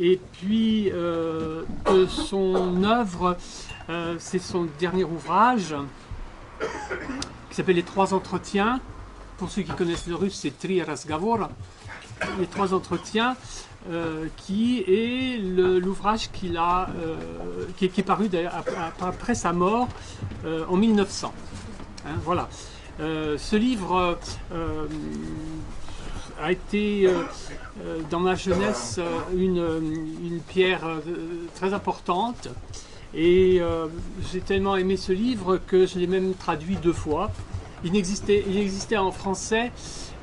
Et puis, de son œuvre, c'est son dernier ouvrage, qui s'appelle Les Trois Entretiens. Pour ceux qui connaissent le russe, c'est Tri Razgovor. Les Trois Entretiens, qui est l'ouvrage qui est paru après sa mort en 1900. Hein, voilà. Ce livre a été dans ma jeunesse une pierre très importante, et j'ai tellement aimé ce livre que je l'ai même traduit 2 fois. Il existait en français,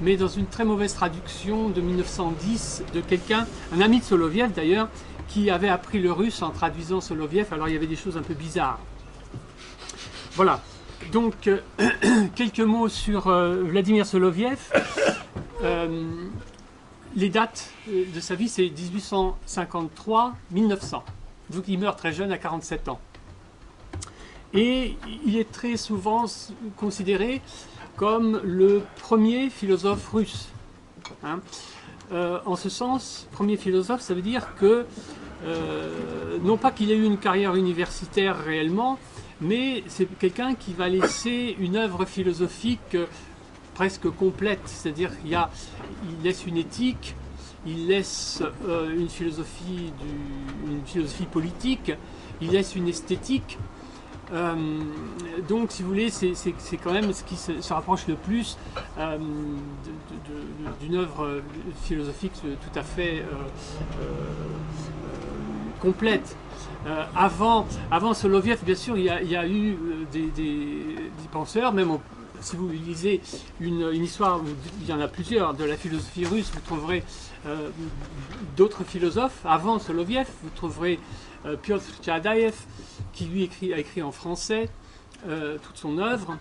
mais dans une très mauvaise traduction de 1910 de quelqu'un, un ami de Soloviev d'ailleurs, qui avait appris le russe en traduisant Soloviev. Alors il y avait des choses un peu bizarres. Voilà. Donc, quelques mots sur Vladimir Soloviev. Les dates de sa vie, c'est 1853-1900. Donc il meurt très jeune, à 47 ans. Et il est très souvent considéré comme le premier philosophe russe. Hein. En ce sens, premier philosophe, ça veut dire que, non pas qu'il ait eu une carrière universitaire réellement, mais c'est quelqu'un qui va laisser une œuvre philosophique presque complète. C'est-à-dire qu'il laisse une éthique, il laisse une philosophie politique, il laisse une esthétique. Donc, si vous voulez, c'est quand même ce qui se rapproche le plus d'une œuvre philosophique tout à fait complète. Avant Soloviev, bien sûr, il y a eu des penseurs, même si vous lisez une histoire, il y en a plusieurs, de la philosophie russe, vous trouverez d'autres philosophes. Avant Soloviev, vous trouverez Piotr Tchadaev, qui lui a écrit en français toute son œuvre.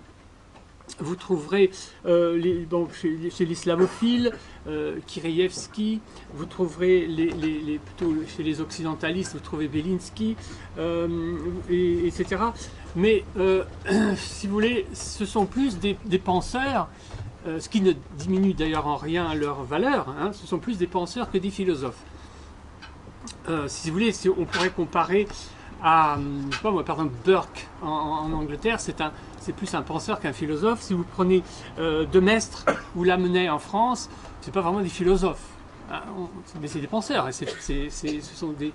Vous trouverez chez les slavophiles, Kireyevski, vous trouverez plutôt chez les occidentalistes, vous trouvez Belinsky, etc. Mais si vous voulez, ce sont plus des penseurs, ce qui ne diminue d'ailleurs en rien leur valeur, hein, ce sont plus des penseurs que des philosophes. Si vous voulez, on pourrait comparer à, je sais pas moi, par exemple Burke en Angleterre, c'est plus un penseur qu'un philosophe. Si vous prenez De Maistre ou Lamennais en France, c'est pas vraiment des philosophes, hein, mais c'est des penseurs, et ce sont des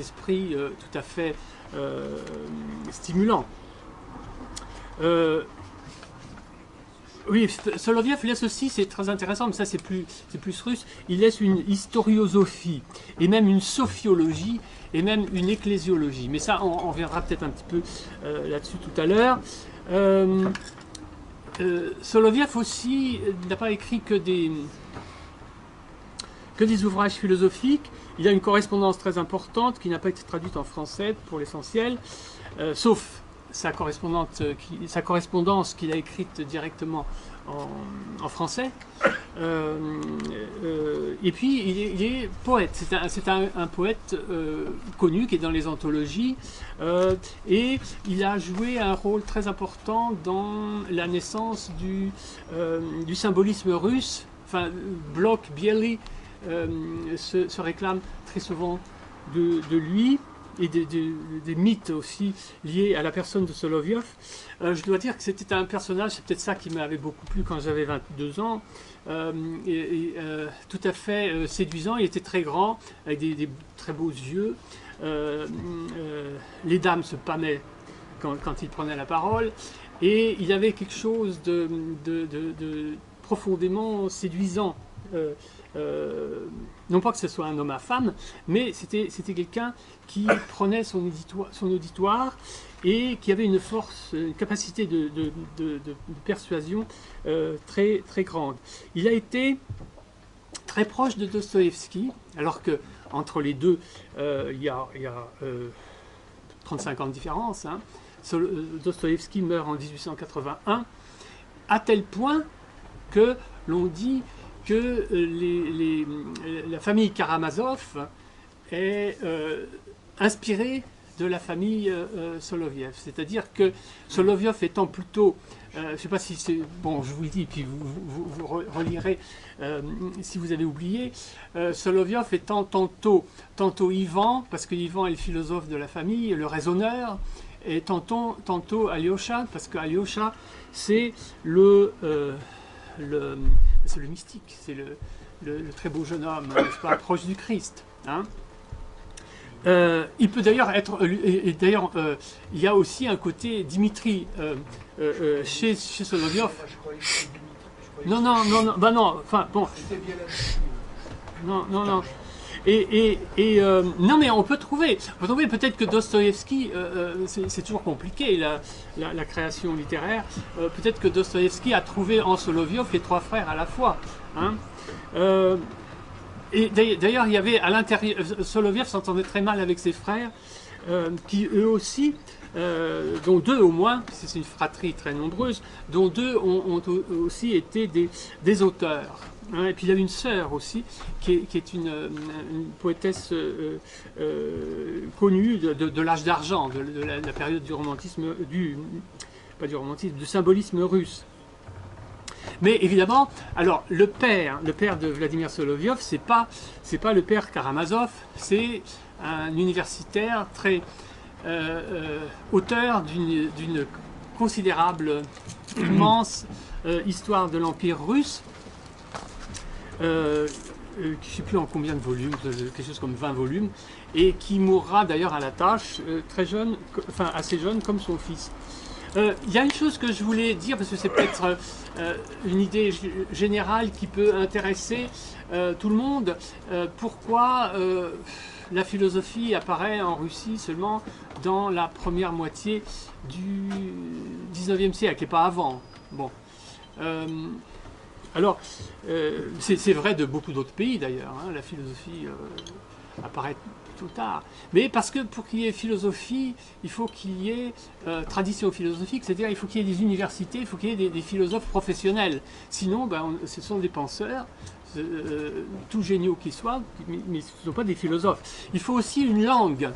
esprits tout à fait stimulants. Oui, Soloviev laisse aussi, c'est très intéressant, mais ça c'est plus russe, il laisse une historiosophie, et même une sophiologie, et même une ecclésiologie. Mais ça, on reviendra peut-être un petit peu là-dessus tout à l'heure. Soloviev aussi n'a pas écrit que des ouvrages philosophiques. Il a une correspondance très importante qui n'a pas été traduite en français pour l'essentiel, sauf sa correspondance qu'il a écrite directement en français. Et puis il est poète. C'est un poète connu qui est dans les anthologies, et il a joué un rôle très important dans la naissance du symbolisme russe. Enfin, Bloch, Biely se réclament très souvent de lui, et des mythes aussi liés à la personne de Soloviev. Je dois dire que c'était un personnage, c'est peut-être ça qui m'avait beaucoup plu quand j'avais 22 ans, tout à fait séduisant. Il était très grand, avec des très beaux yeux. Les dames se pâmaient quand il prenait la parole, et il avait quelque chose de profondément séduisant. Non pas que ce soit un homme à femme, mais c'était quelqu'un qui prenait son auditoire et qui avait une force, une capacité de persuasion très, très grande. Il a été très proche de Dostoïevski, alors que entre les deux, il y a 35 ans de différence. Hein. Dostoïevski meurt en 1881, à tel point que l'on dit que la famille Karamazov est inspirée de la famille Soloviev. C'est-à-dire que Soloviev étant plutôt, je ne sais pas si c'est, bon je vous le dis, puis vous relirez si vous avez oublié, Soloviev étant tantôt Ivan, parce que Ivan est le philosophe de la famille, le raisonneur, et tantôt Alyosha, parce que Alyosha c'est le mystique, c'est le très beau jeune homme, n'est-ce pas, proche du Christ. Hein. Il peut d'ailleurs être, et d'ailleurs il y a aussi un côté Dimitri chez Soloviev. Non, bah non, enfin bon. Non. Non, mais on peut trouver peut-être que Dostoïevski, c'est toujours compliqué la création littéraire, peut-être que Dostoïevski a trouvé en Soloviev les trois frères à la fois. Hein. Et d'ailleurs, il y avait à l'intérieur, Soloviev s'entendait très mal avec ses frères, qui eux aussi, dont deux au moins, c'est une fratrie très nombreuse, dont deux ont aussi été des auteurs. Hein, et puis il y a une sœur aussi, qui est une poétesse connue de l'âge d'argent, de la période du romantisme, pas du romantisme, du symbolisme russe. Mais évidemment, alors le père de Vladimir Soloviev, c'est pas le père Karamazov, c'est un universitaire très auteur d'une considérable, immense histoire de l'Empire russe, je ne sais plus en combien de volumes, quelque chose comme 20 volumes, et qui mourra d'ailleurs à la tâche très jeune, enfin assez jeune comme son fils. Il y a une chose que je voulais dire, parce que c'est peut-être une idée générale qui peut intéresser tout le monde. Pourquoi la philosophie apparaît en Russie seulement dans la première moitié du 19e siècle, et pas avant. Bon. Alors, c'est vrai de beaucoup d'autres pays d'ailleurs. Hein, la philosophie apparaît plutôt tard. Mais parce que pour qu'il y ait philosophie, il faut qu'il y ait tradition philosophique, c'est-à-dire il faut qu'il y ait des universités, il faut qu'il y ait des philosophes professionnels. Sinon, ce sont des penseurs, tout géniaux qu'ils soient, mais ce ne sont pas des philosophes. Il faut aussi une langue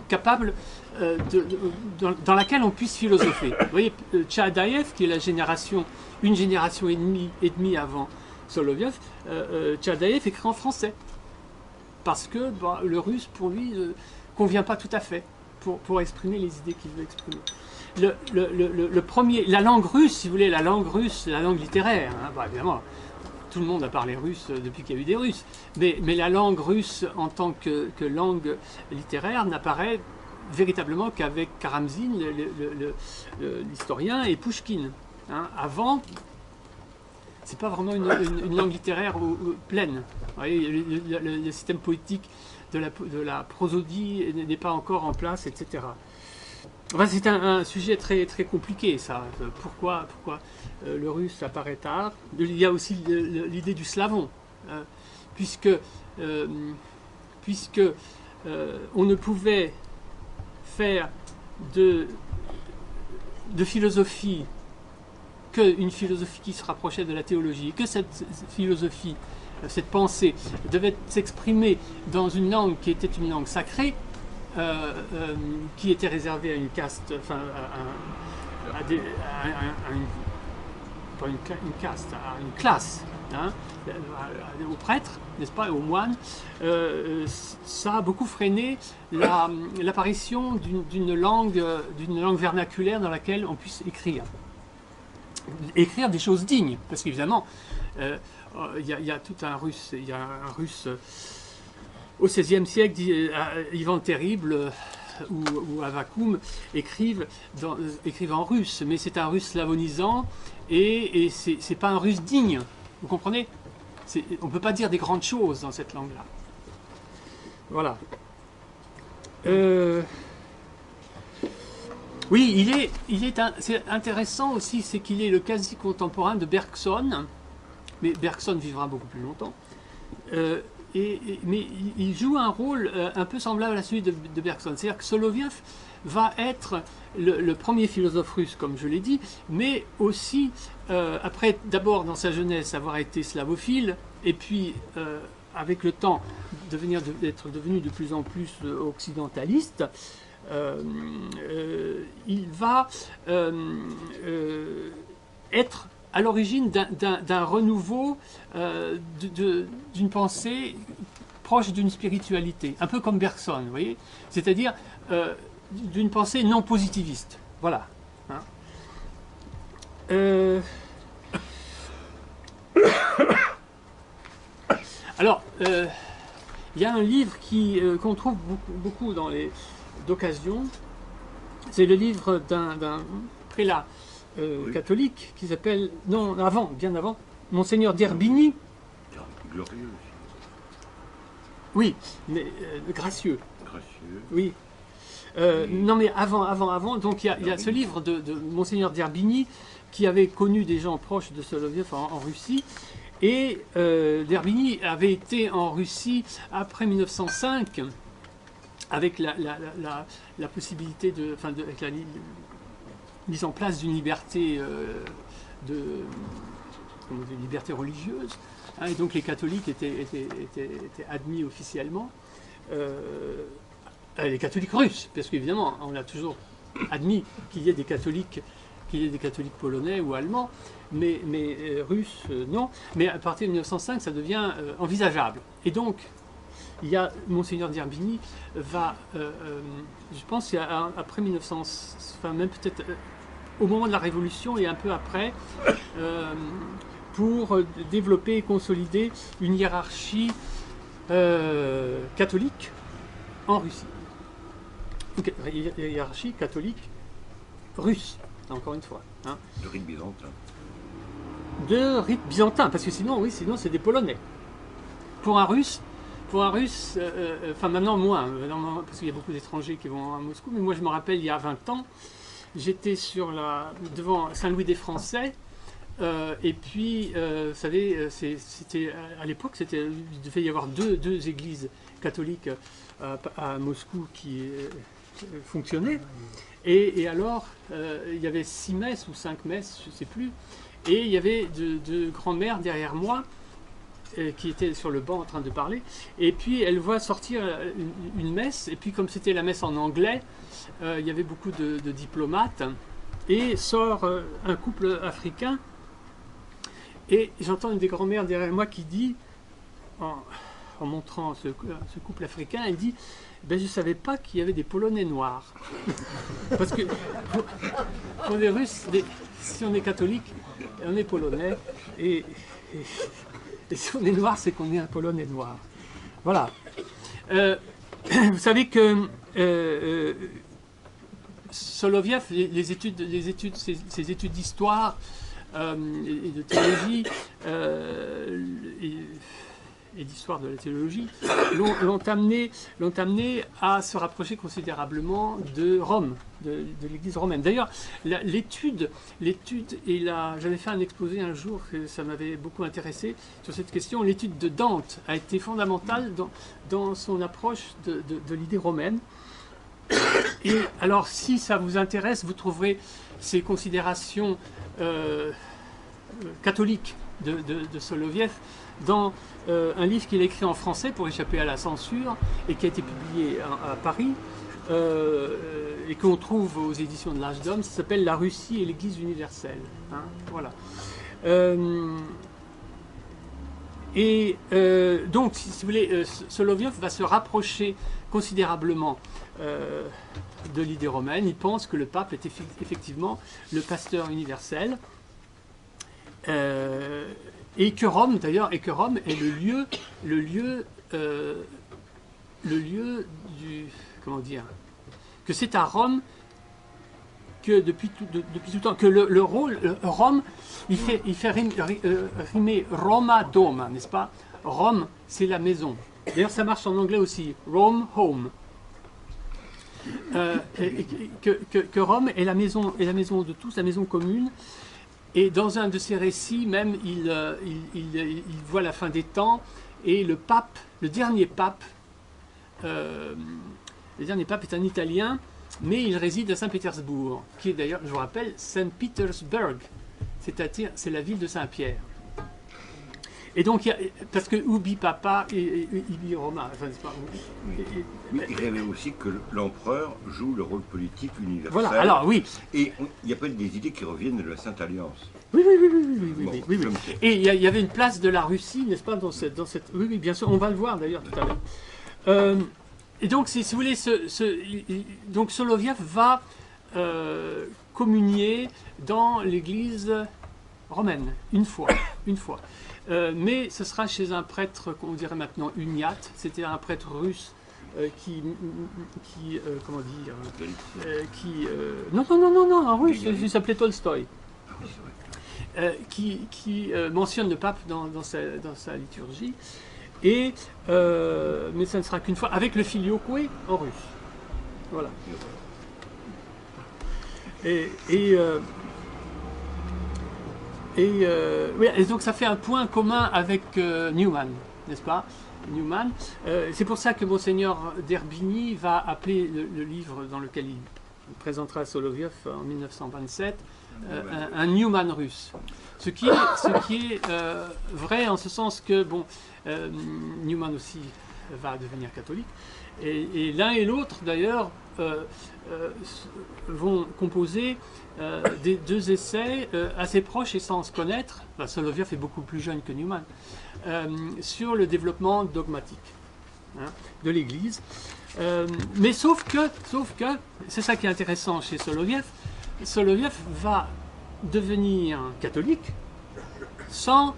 capable dans laquelle on puisse philosopher. Vous voyez, Tchadaïev, qui est une génération et demie avant Soloviev, Tchadaïev écrit en français. Parce que le russe, pour lui, ne convient pas tout à fait pour exprimer les idées qu'il veut exprimer. La langue russe, si vous voulez, la langue russe, la langue littéraire, hein, évidemment, tout le monde a parlé russe depuis qu'il y a eu des Russes, mais la langue russe en tant que langue littéraire n'apparaît véritablement qu'avec Karamzin, l'historien, et Pouchkine. Hein. Avant, c'est pas vraiment une langue littéraire pleine. Vous voyez, le système poétique de la prosodie n'est pas encore en place, etc. Enfin, c'est un sujet très, très compliqué, ça. Pourquoi le russe apparaît tard? Il y a aussi l'idée du slavon, puisque on ne pouvait faire de philosophie qu'une philosophie qui se rapprochait de la théologie, et que cette philosophie, cette pensée, devait s'exprimer dans une langue qui était une langue sacrée, qui était réservée à une caste, enfin pas une caste, à une classe, hein, aux prêtres, n'est-ce pas, et aux moines. Ça a beaucoup freiné l'apparition d'une langue vernaculaire dans laquelle on puisse écrire des choses dignes, parce qu'évidemment il y a tout un russe, au XVIe siècle, Ivan le Terrible ou Avakoum écrivent en russe, mais c'est un russe slavonisant et c'est pas un russe digne, vous comprenez? On ne peut pas dire des grandes choses dans cette langue-là. Voilà. Oui, c'est intéressant aussi, c'est qu'il est le quasi-contemporain de Bergson, mais Bergson vivra beaucoup plus longtemps. Mais il joue un rôle un peu semblable à celui de Bergson. C'est-à-dire que Soloviev va être le premier philosophe russe, comme je l'ai dit, mais aussi, après, d'abord dans sa jeunesse, avoir été slavophile, et puis, avec le temps, d'être devenu de plus en plus occidentaliste, il va être à l'origine d'un renouveau d'une pensée proche d'une spiritualité, un peu comme Bergson, vous voyez, c'est-à-dire d'une pensée non positiviste. Voilà. Hein. Alors, il y a un livre qu'on trouve beaucoup d'occasion. C'est le livre d'un prélat catholique qui s'appelle, non, bien avant, Monseigneur d'Herbigny. Glorieux. Oui, mais gracieux. Gracieux. Oui. Non, mais avant, donc il y a ce livre de Monseigneur d'Herbigny qui avait connu des gens proches de Soloviev en Russie. Et d'Herbigny avait été en Russie après 1905 avec la possibilité avec la mise en place d'une liberté liberté religieuse, hein, et donc les catholiques étaient admis officiellement, les catholiques russes, parce qu'évidemment on a toujours admis qu'il y ait des catholiques polonais ou allemands, mais russes, non. Mais à partir de 1905, ça devient envisageable. Et donc, il y a Monseigneur d'Herbigny va, je pense, après 1900, enfin même peut-être au moment de la Révolution et un peu après, pour développer et consolider une hiérarchie catholique en Russie. Une hiérarchie catholique russe. Encore une fois. Hein. De rite byzantin. De rite byzantin, parce que sinon c'est des Polonais. Pour un Russe, enfin maintenant moins, parce qu'il y a beaucoup d'étrangers qui vont à Moscou, mais moi je me rappelle il y a 20 ans, j'étais devant Saint-Louis des Français, et puis, vous savez, c'était à l'époque, il devait y avoir deux églises catholiques à Moscou qui fonctionnaient. Et alors, il y avait 6 messes ou 5 messes, je ne sais plus, et il y avait deux grands-mères derrière moi qui étaient sur le banc en train de parler, et puis elle voit sortir une messe, et puis comme c'était la messe en anglais, il y avait beaucoup de diplomates, et sort un couple africain, et j'entends une des grands-mères derrière moi qui dit, en montrant ce couple africain, elle dit: ben, je ne savais pas qu'il y avait des Polonais noirs. Parce que pour les Russes, si on est catholique, on est polonais. Et si on est noir, c'est qu'on est un Polonais noir. Voilà. Vous savez que Soloviev, ses études d'histoire et de théologie, et d'histoire de la théologie, l'ont amené à se rapprocher considérablement de Rome, de l'Église romaine. D'ailleurs, l'étude, j'avais fait un exposé un jour, ça m'avait beaucoup intéressé sur cette question. L'étude de Dante a été fondamentale dans son approche de l'idée romaine. Et alors, si ça vous intéresse, vous trouverez ces considérations catholiques de Soloviev dans un livre qu'il a écrit en français pour échapper à la censure et qui a été publié à Paris et qu'on trouve aux éditions de l'Âge d'Homme. Ça s'appelle La Russie et l'Église universelle. Hein, voilà. Donc, si vous voulez, Soloviev va se rapprocher considérablement de l'idée romaine. Il pense que le pape est effectivement le pasteur universel. Et que Rome, d'ailleurs, est le lieu du, comment dire, que c'est à Rome que depuis tout temps, que le rôle, Rome, il fait rimer Roma Doma, n'est-ce pas? Rome, c'est la maison. D'ailleurs, ça marche en anglais aussi, Rome Home. Que Rome est la maison de tous, la maison commune. Et dans un de ses récits, même, il voit la fin des temps, et le dernier pape est un Italien, mais il réside à Saint-Pétersbourg, qui est d'ailleurs, je vous rappelle, Saint-Petersburg, c'est-à-dire c'est la ville de Saint-Pierre. Et donc, parce que Ubi Papa et Ibi Roma, enfin, c'est pas... Oui, il rêvait aussi que l'empereur joue le rôle politique universel. Voilà, alors oui. Et il y a pas des idées qui reviennent de la Sainte Alliance. Oui, oui, oui, oui, oui, oui, Bon, oui, oui, oui. Et il y avait une place de la Russie, n'est-ce pas, dans cette... Oui, oui, bien sûr, on va le voir d'ailleurs tout à l'heure. Et donc, si vous voulez, donc Soloviev va communier dans l'église romaine, une fois. Mais ce sera chez un prêtre qu'on dirait maintenant uniate, c'était un prêtre russe comment dire, non, un russe, il s'appelait Tolstoï, Ah oui, c'est vrai. qui mentionne le pape dans sa liturgie, et, mais ça ne sera qu'une fois, avec le filioque en russe. Voilà. Oui, et donc ça fait un point commun avec Newman, n'est-ce pas? Newman. C'est pour ça que Monseigneur d'Herbigny va appeler le livre dans lequel il présentera Soloviev en 1927 un Newman russe. Ce qui est vrai en ce sens que bon, Newman aussi va devenir catholique. Et l'un et l'autre d'ailleurs vont composer des deux essais assez proches et sans se connaître. Soloviev est beaucoup plus jeune que Newman, sur le développement dogmatique de l'Église. Mais sauf que c'est ça qui est intéressant chez Soloviev, Soloviev va devenir catholique sans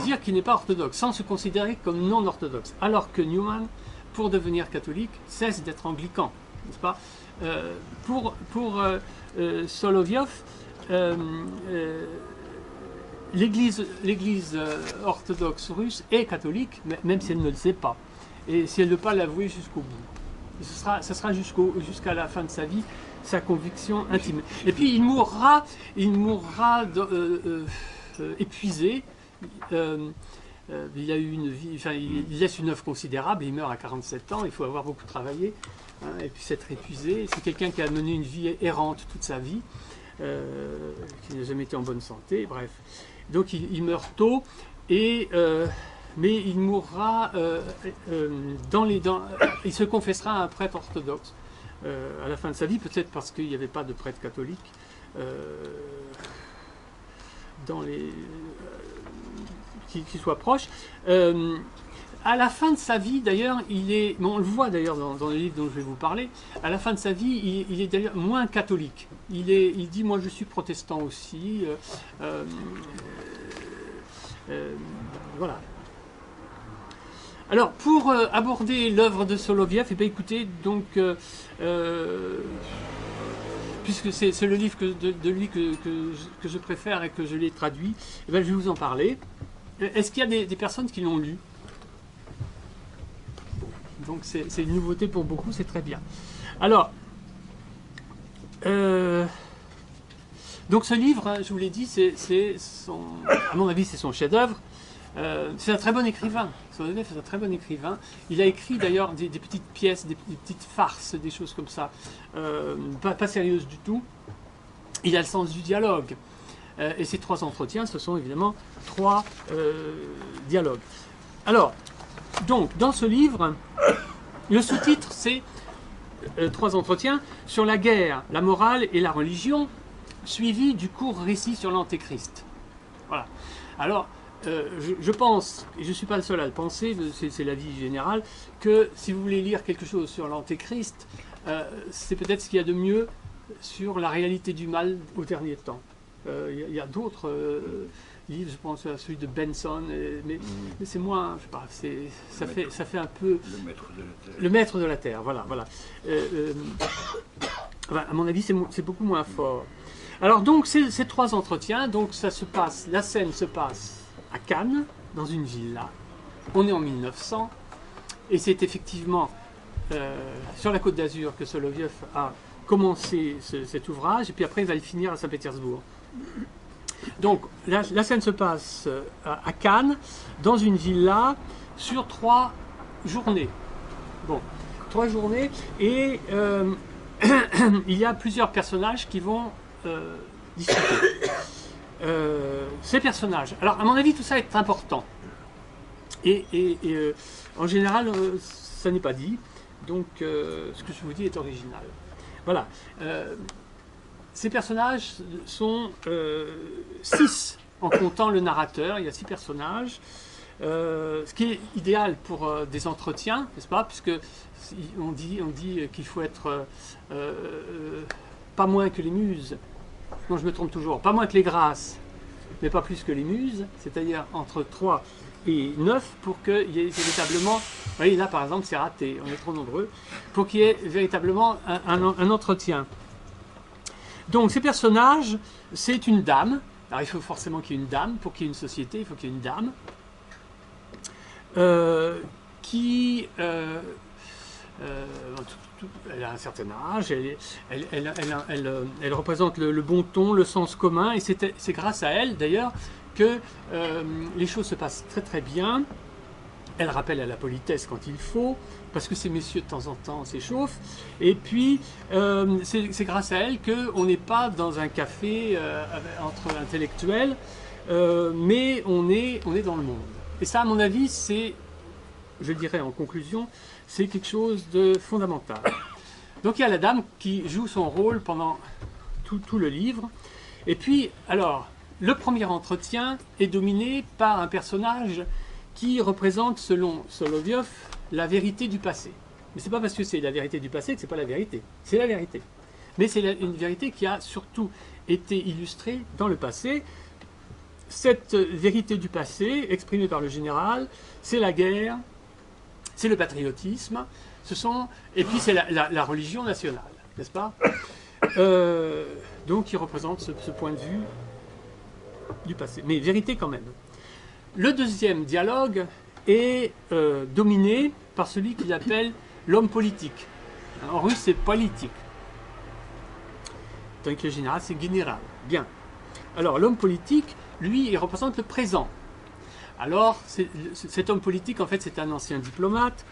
dire qu'il n'est pas orthodoxe, sans se considérer comme non orthodoxe, alors que Newman, pour devenir catholique, cesse d'être anglican, n'est-ce pas? Pour Soloviev, l'Église orthodoxe russe est catholique, même si elle ne le sait pas, et si elle ne veut pas l'avouer jusqu'au bout. Ce sera jusqu'à la fin de sa vie sa conviction intime. Et puis il mourra épuisé. Il a eu une vie, enfin, il laisse une œuvre considérable, il meurt à 47 ans, il faut avoir beaucoup travaillé, et puis s'être épuisé. C'est quelqu'un qui a mené une vie errante toute sa vie, qui n'a jamais été en bonne santé, bref. Donc il meurt tôt, mais il mourra il se confessera à un prêtre orthodoxe à la fin de sa vie, peut-être parce qu'il n'y avait pas de prêtre catholique qui soit proche. À la fin de sa vie, d'ailleurs, on le voit d'ailleurs dans le livre dont je vais vous parler, à la fin de sa vie, il est d'ailleurs moins catholique. Il dit, moi je suis protestant aussi. Voilà. Alors, pour aborder l'œuvre de Soloviev, eh bien, écoutez, donc, puisque c'est le livre de lui que je préfère et que je l'ai traduit, eh bien, je vais vous en parler. Est-ce qu'il y a des personnes qui l'ont lu? Donc c'est une nouveauté pour beaucoup, c'est très bien. Alors, donc ce livre, je vous l'ai dit, à mon avis, c'est son chef-d'œuvre. C'est un très bon écrivain. Soloviev est un très bon écrivain. Il a écrit d'ailleurs des petites pièces, des petites farces, des choses comme ça, pas sérieuses du tout. Il a le sens du dialogue. Et ces 3 entretiens, ce sont évidemment 3 dialogues. Alors, donc, dans ce livre, le sous-titre, c'est 3 entretiens sur la guerre, la morale et la religion, suivi du court récit sur l'Antéchrist. Voilà. Alors, je pense, et je ne suis pas le seul à le penser, c'est l'avis général, que si vous voulez lire quelque chose sur l'Antéchrist, c'est peut-être ce qu'il y a de mieux sur la réalité du mal au dernier temps. Il y a d'autres livres, je pense à celui de Benson, mais c'est moins, je sais pas, ça fait un peu... Le maître de la terre. Le maître de la terre, voilà. À mon avis, c'est beaucoup moins fort. Alors donc, ces 3 entretiens, donc la scène se passe à Cannes, dans une villa. On est en 1900, et c'est effectivement sur la Côte d'Azur que Soloviev a commencé cet ouvrage, et puis après il va le finir à Saint-Pétersbourg. Donc la scène se passe à Cannes, dans une villa, sur 3 journées. Bon, 3 journées, et il y a plusieurs personnages qui vont discuter. Ces personnages, alors à mon avis tout ça est important. En général, ça n'est pas dit. Donc, ce que je vous dis est original. Voilà. Ces personnages sont 6 en comptant le narrateur. Il y a 6 personnages. Ce qui est idéal pour des entretiens, n'est-ce pas? Puisque on dit qu'il faut être pas moins que les muses. Non, je me trompe toujours. Pas moins que les grâces, mais pas plus que les muses. C'est-à-dire entre 3 et 9 pour qu'il y ait véritablement... Vous voyez, là, par exemple, c'est raté. On est trop nombreux. Pour qu'il y ait véritablement un entretien. Donc, ces personnages, c'est une dame. Alors, il faut forcément qu'il y ait une dame. Pour qu'il y ait une société, il faut qu'il y ait une dame. Elle a un certain âge, elle représente le bon ton, le sens commun, et c'est grâce à elle d'ailleurs que les choses se passent très très bien. Elle rappelle à la politesse quand il faut, parce que ces messieurs de temps en temps s'échauffent, et puis c'est grâce à elle qu'on n'est pas dans un café entre intellectuels, mais on est dans le monde. Et ça, à mon avis, c'est, je dirais en conclusion, c'est quelque chose de fondamental. Donc il y a la dame qui joue son rôle pendant tout le livre. Et puis, alors, le premier entretien est dominé par un personnage qui représente, selon Solovyov, la vérité du passé. Mais c'est pas parce que c'est la vérité du passé que c'est pas la vérité. C'est la vérité. Mais c'est une vérité qui a surtout été illustrée dans le passé. Cette vérité du passé, exprimée par le général, c'est la guerre, c'est le patriotisme, et puis c'est la religion nationale, n'est-ce pas? Donc il représente ce point de vue du passé, mais vérité quand même. Le deuxième dialogue est dominé par celui qu'il appelle l'homme politique. En russe, c'est politique. Tandis que le général, c'est général. Bien. Alors l'homme politique, lui, il représente le présent. Alors, cet homme politique, en fait, c'est un ancien diplomate.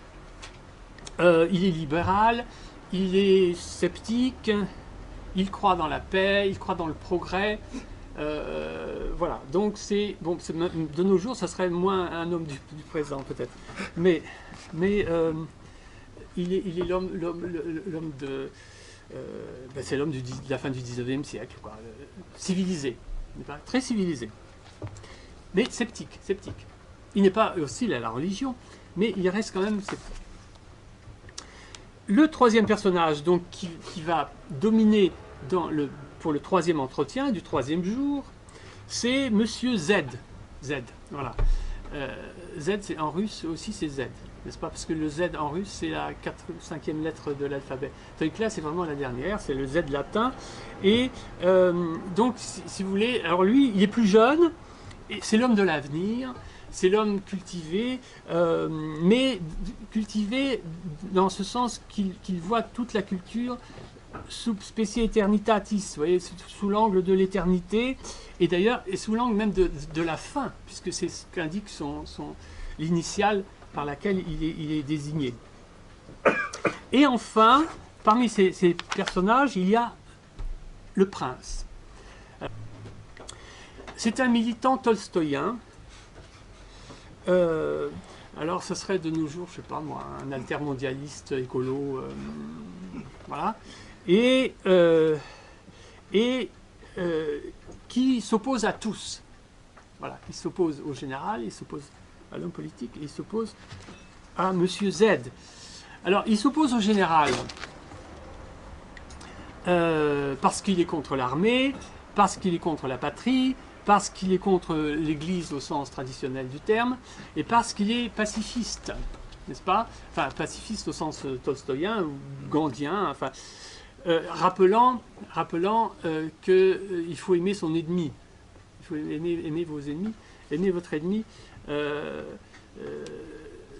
Il est libéral, il est sceptique, il croit dans la paix, il croit dans le progrès. Voilà, donc de nos jours, ça serait moins un homme du présent, peut-être. Mais il est l'homme de... c'est l'homme de la fin du 19e siècle, quoi. Civilisé, pas très civilisé, mais sceptique. Il n'est pas hostile à la religion, mais il reste quand même sceptique. Le troisième personnage, donc, qui va dominer pour le troisième entretien du troisième jour, c'est Monsieur Z. Voilà. Z, en russe aussi, c'est Z, n'est-ce pas? Parce que le Z en russe, c'est la 5e lettre de l'alphabet. Tandis que là, c'est vraiment la dernière, c'est le Z latin. Et donc, si vous voulez, alors lui, il est plus jeune, et c'est l'homme de l'avenir, c'est l'homme cultivé, mais cultivé dans ce sens qu'il voit toute la culture sub specie aeternitatis, vous voyez, sous l'angle de l'éternité, et d'ailleurs, et sous l'angle même de la fin, puisque c'est ce qu'indique l'initiale par laquelle il est désigné. Et enfin, parmi ces personnages, il y a le prince. C'est un militant tolstoïen. Alors, ce serait de nos jours, je ne sais pas moi, un altermondialiste écolo, voilà, et qui s'oppose à tous. Voilà, il s'oppose au général, il s'oppose à l'homme politique, il s'oppose à Monsieur Z. Alors, il s'oppose au général parce qu'il est contre l'armée, parce qu'il est contre la patrie, parce qu'il est contre l'Église au sens traditionnel du terme, et parce qu'il est pacifiste, n'est-ce pas? Enfin, pacifiste au sens tolstoïen ou gandhien, enfin, rappelant qu'il faut aimer son ennemi. Il faut aimer vos ennemis, aimer votre ennemi.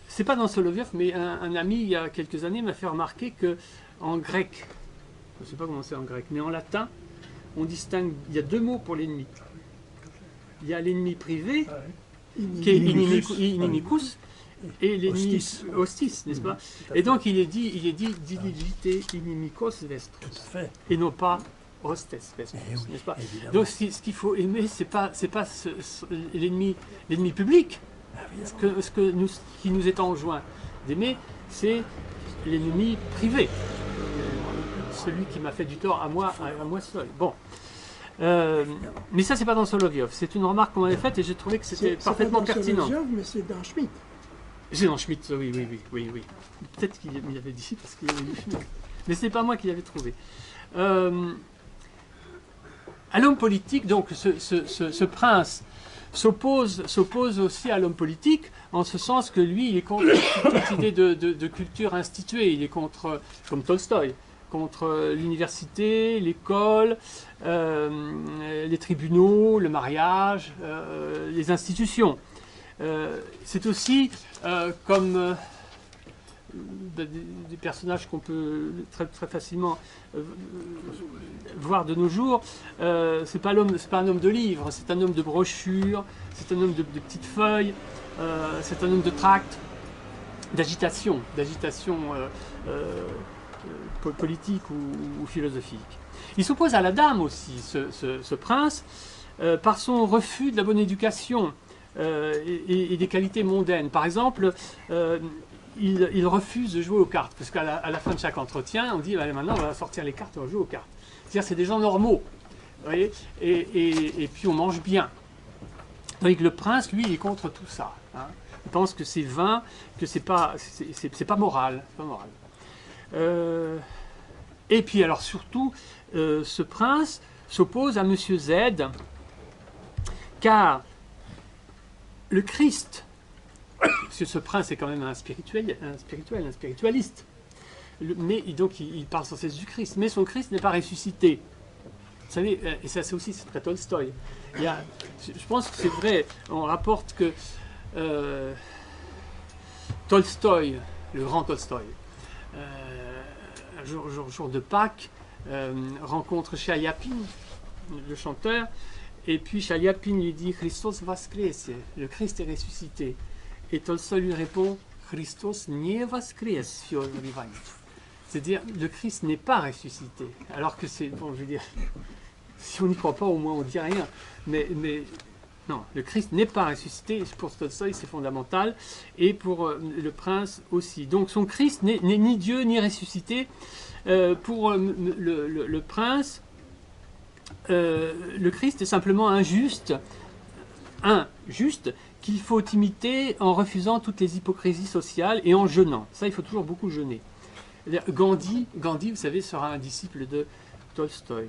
C'est pas dans Soloviev, mais un ami, il y a quelques années, m'a fait remarquer qu'en grec, je ne sais pas comment c'est en grec, mais en latin, on distingue, il y a 2 mots pour l'ennemi. Il y a l'ennemi privé, qui est inimicus, et l'ennemi hostis, n'est-ce pas? Et donc il est dit diligite inimicos vestros, et non pas hostes vestros, n'est-ce pas? Donc ce qu'il faut aimer, c'est pas l'ennemi public, qui nous est enjoint d'aimer, c'est l'ennemi privé. Celui qui m'a fait du tort à moi seul. Bon. Mais ça, c'est pas dans Solovyov. C'est une remarque qu'on m'avait faite et j'ai trouvé que c'était parfaitement pertinent. Solovyov, mais c'est dans Schmitt. C'est dans Schmitt, oui. Peut-être qu'il avait dit parce qu'il avait lu Schmitt. Mais c'est pas moi qui l'avais trouvé. À l'homme politique, donc, ce prince s'oppose aussi à l'homme politique, en ce sens que lui, il est contre toute idée de culture instituée. Il est contre, comme Tolstoï, contre l'université, l'école, les tribunaux, le mariage, les institutions. C'est aussi comme des personnages qu'on peut très facilement voir de nos jours. C'est pas un homme de livres, c'est un homme de brochures, c'est un homme de petites feuilles, c'est un homme de tracts, d'agitation politique ou philosophique. Il s'oppose à la dame aussi, ce prince, par son refus de la bonne éducation et des qualités mondaines. Par exemple, il refuse de jouer aux cartes, parce qu'à la fin de chaque entretien, on dit maintenant on va sortir les cartes, on va jouer aux cartes. C'est-à-dire c'est des gens normaux, vous voyez, et puis on mange bien. Tandis que le prince, lui, il est contre tout ça. Hein. Il pense que c'est vain, que c'est pas moral. C'est pas moral. Et puis alors surtout, ce prince s'oppose à Monsieur Z, car le Christ, parce que ce prince est quand même un spiritualiste, mais donc il parle sans cesse du Christ, mais son Christ n'est pas ressuscité. Vous savez, et ça c'est aussi très Tolstoï. Je pense que c'est vrai, on rapporte que Tolstoï, le grand Tolstoï, un jour de Pâques, rencontre Chaliapin, le chanteur, et puis Chaliapin lui dit « Christos vaskrese », le Christ est ressuscité. Et Tolstoï lui répond « Christos nie vaskres, fior vivant ». C'est-à-dire, le Christ n'est pas ressuscité. Alors que c'est, bon, je veux dire, si on n'y croit pas, au moins on ne dit rien. Mais non, le Christ n'est pas ressuscité. Pour Tolstoï, c'est fondamental. Et pour le prince aussi. Donc son Christ n'est ni Dieu ni ressuscité. Pour le prince, le Christ est simplement un juste qu'il faut imiter en refusant toutes les hypocrisies sociales et en jeûnant. Ça, il faut toujours beaucoup jeûner. Gandhi, vous savez, sera un disciple de Tolstoï.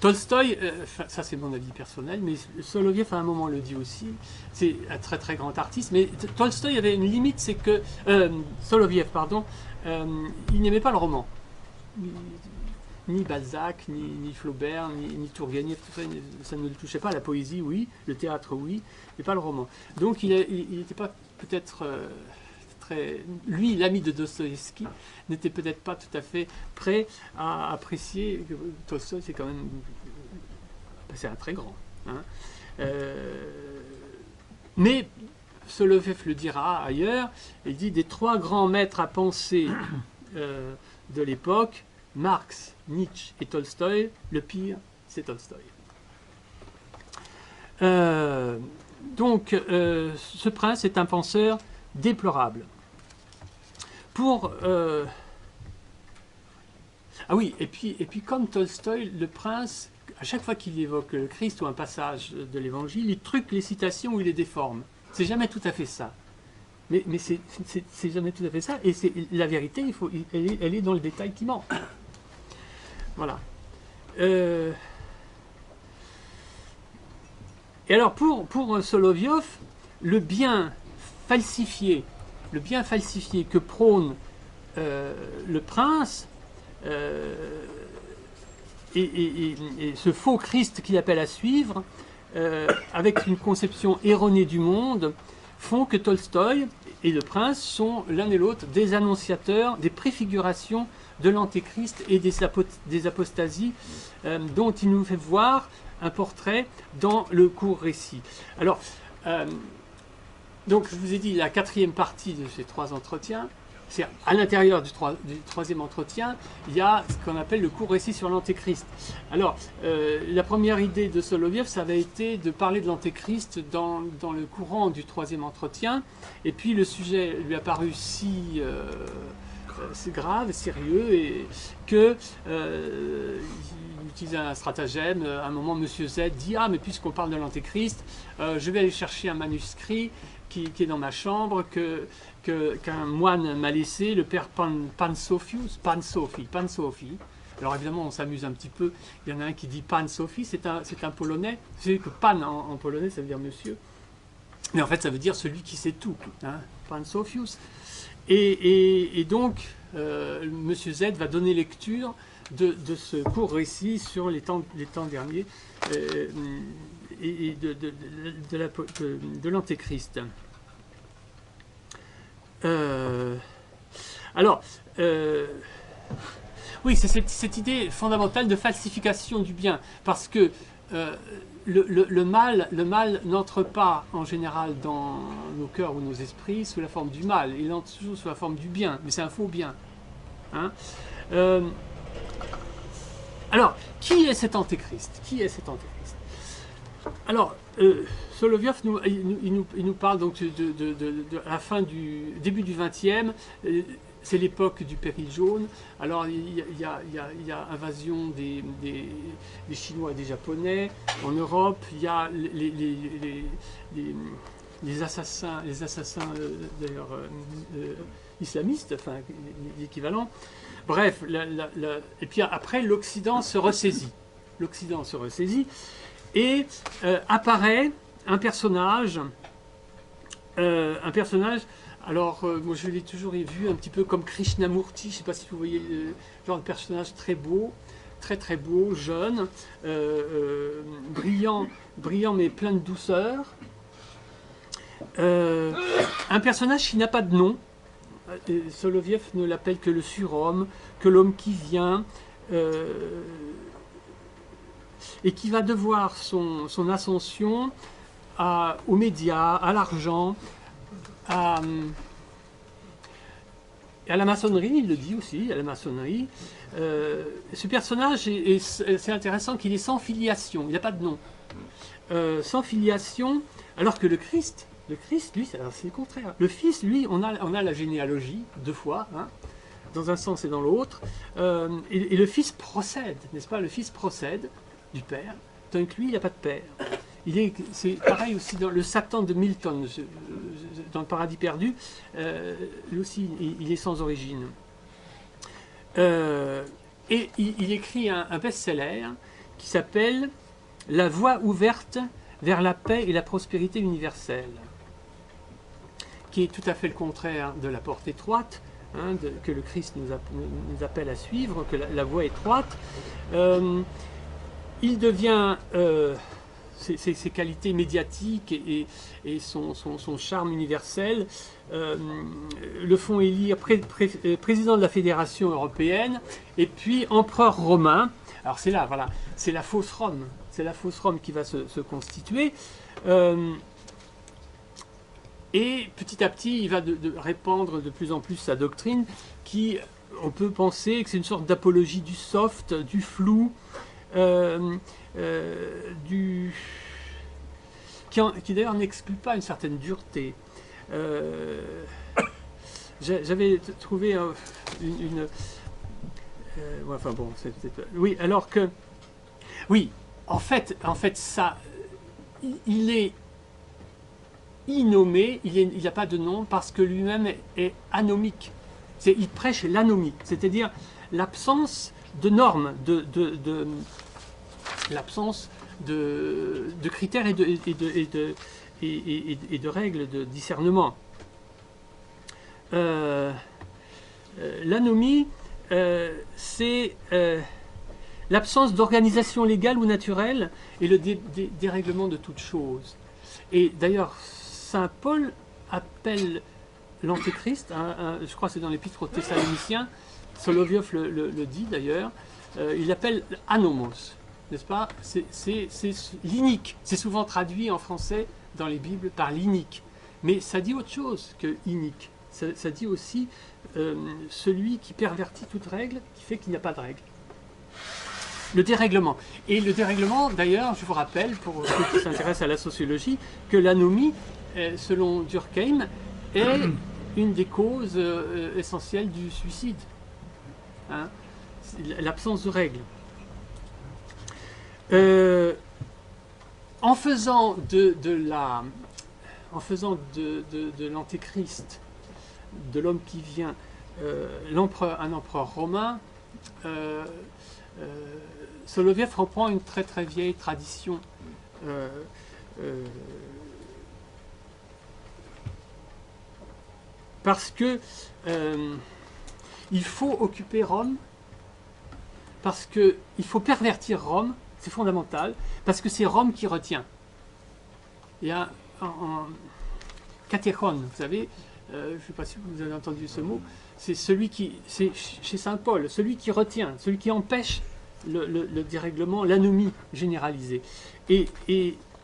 Tolstoï, ça c'est mon avis personnel, mais Soloviev à un moment le dit aussi, c'est un très très grand artiste, mais Tolstoï avait une limite, c'est que, Soloviev, pardon, il n'aimait pas le roman. Ni Balzac, ni Flaubert, ni Tourguenieff, tout ça, ça ne le touchait pas. La poésie, oui, le théâtre, oui, mais pas le roman. Donc il n'était pas peut-être lui, l'ami de Dostoïevski, n'était peut-être pas tout à fait prêt à apprécier que Tolstoï, c'est quand même, c'est un très grand. Hein. Mais Soloviev le dira ailleurs, il dit des trois grands maîtres à penser de l'époque, Marx, Nietzsche et Tolstoï, le pire, c'est Tolstoï. Donc, ce prince est un penseur déplorable. Ah oui, et puis comme Tolstoï, le prince, à chaque fois qu'il évoque le Christ ou un passage de l'Évangile, il truque les citations ou il les déforme. C'est jamais tout à fait ça. Mais c'est jamais tout à fait ça. Et la vérité, elle est dans le détail qui manque. Voilà. Et alors pour Solovyov, le bien falsifié que prône le prince et ce faux Christ qu'il appelle à suivre, avec une conception erronée du monde, font que Tolstoï et le prince sont l'un et l'autre des annonciateurs, des préfigurations de l'antéchrist et des apostasies dont il nous fait voir un portrait dans le court récit. Alors, donc je vous ai dit la quatrième partie de ces trois entretiens, c'est à l'intérieur du troisième entretien, il y a ce qu'on appelle le court récit sur l'Antéchrist. Alors, la première idée de Soloviev, ça avait été de parler de l'Antéchrist dans le courant du troisième entretien, et puis le sujet lui a paru si c'est grave, sérieux, et que il utilise un stratagème. À un moment, Monsieur Z dit: ah, mais puisqu'on parle de l'Antéchrist, je vais aller chercher un manuscrit qui est dans ma chambre, qu'un moine m'a laissé, le père Pansofi. Alors évidemment, on s'amuse un petit peu. Il y en a un qui dit Pansofi, c'est un polonais. Vous savez que Pan en polonais, ça veut dire monsieur. Mais en fait, ça veut dire celui qui sait tout. Hein, Pansofius. Et donc, Monsieur Z va donner lecture de ce court récit sur les temps derniers et de l'Antéchrist. Alors, oui, c'est cette idée fondamentale de falsification du bien, parce que le mal n'entre pas en général dans nos cœurs ou nos esprits sous la forme du mal, il entre toujours sous la forme du bien, mais c'est un faux bien. Hein, alors, qui est cet Antéchrist? Alors, Soloviev nous parle donc de la fin du début du XXe. C'est l'époque du péril jaune. Alors il y a invasion des Chinois et des Japonais en Europe. Il y a les assassins d'ailleurs islamistes, enfin l'équivalent. Bref, et puis après l'Occident se ressaisit. Et apparaît un personnage. Alors, moi je l'ai toujours vu un petit peu comme Krishnamurti, je ne sais pas si vous voyez le genre de personnage très beau, très beau, jeune, brillant mais plein de douceur. Un personnage qui n'a pas de nom. Soloviev ne l'appelle que le surhomme, que l'homme qui vient, et qui va devoir son ascension aux médias, à l'argent, à la maçonnerie, il le dit aussi, à la maçonnerie. Ce personnage, c'est intéressant qu'il est sans filiation, il n'a pas de nom. Sans filiation, alors que le Christ, lui, c'est le contraire. Le Fils, lui, on a la généalogie, 2 fois, hein, dans un sens et dans l'autre. Et le Fils procède, n'est-ce pas? Le Fils procède du Père, tant que lui, il n'a pas de Père. C'est pareil aussi dans le Satan de Milton, dans le Paradis perdu, lui aussi, il est sans origine. Et il écrit un best-seller qui s'appelle « La voie ouverte vers la paix et la prospérité universelle », qui est tout à fait le contraire de la porte étroite, hein, que le Christ nous appelle à suivre, que la voie étroite. Il devient... ses qualités médiatiques et son charme universel le font élire président de la Fédération européenne et puis empereur romain. Alors c'est là, voilà, c'est la fausse Rome qui va se constituer. Et petit à petit, il va répandre de plus en plus sa doctrine qui, on peut penser que c'est une sorte d'apologie du soft, du flou, qui d'ailleurs n'exclut pas une certaine dureté. J'avais trouvé enfin bon, oui, alors que oui, en fait ça, il est innommé, il n'a pas de nom parce que lui-même est anomique. Il prêche l'anomie, c'est-à-dire l'absence de normes, l'absence de critères et de règles de discernement. L'anomie, c'est l'absence d'organisation légale ou naturelle et le dérèglement de toute chose. Et d'ailleurs, saint Paul appelle l'Antéchrist, je crois que c'est dans l'Épître aux Thessaloniciens, Soloviev le dit d'ailleurs, il l'appelle anomos. N'est-ce pas? C'est l'inique. C'est souvent traduit en français dans les Bibles par l'inique. Mais ça dit autre chose que inique. ça dit aussi celui qui pervertit toute règle, qui fait qu'il n'y a pas de règle. Le dérèglement. Et le dérèglement, d'ailleurs, je vous rappelle, pour ceux qui s'intéressent à la sociologie, que l'anomie, selon Durkheim, est une des causes essentielles du suicide. Hein, l'absence de règles. En faisant de l'antéchrist, de l'homme qui vient, un empereur romain, Soloviev reprend une très très vieille tradition parce que il faut occuper Rome, parce qu'il faut pervertir Rome, c'est fondamental, parce que c'est Rome qui retient. Il y a un catéchon, vous savez, je ne sais pas si vous avez entendu ce mot, c'est celui qui, c'est chez saint Paul, celui qui retient, celui qui empêche le dérèglement, l'anomie généralisée. Et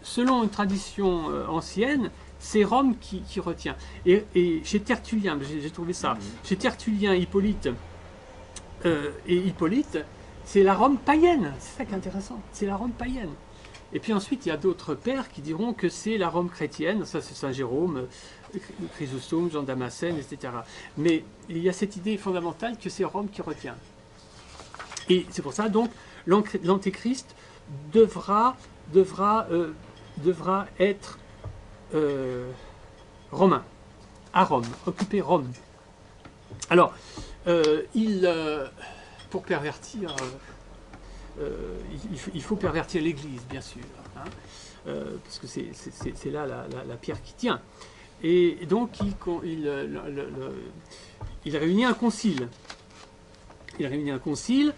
selon une tradition ancienne, c'est Rome qui retient. Et chez Tertullien, j'ai trouvé ça, chez Tertullien, Hippolyte et Hippolyte, c'est la Rome païenne, c'est ça qui est intéressant, c'est la Rome païenne. Et puis ensuite, il y a d'autres pères qui diront que c'est la Rome chrétienne, ça c'est Saint Jérôme, Chrysostome, Jean Damascène, etc. Mais il y a cette idée fondamentale que c'est Rome qui retient. Et c'est pour ça, donc, l'antéchrist devra être romain, à Rome, occuper Rome. Alors, pour pervertir, il faut pervertir l'Église, bien sûr, hein, parce que c'est là la pierre qui tient. Et donc, il réunit un concile. Il réunit un concile.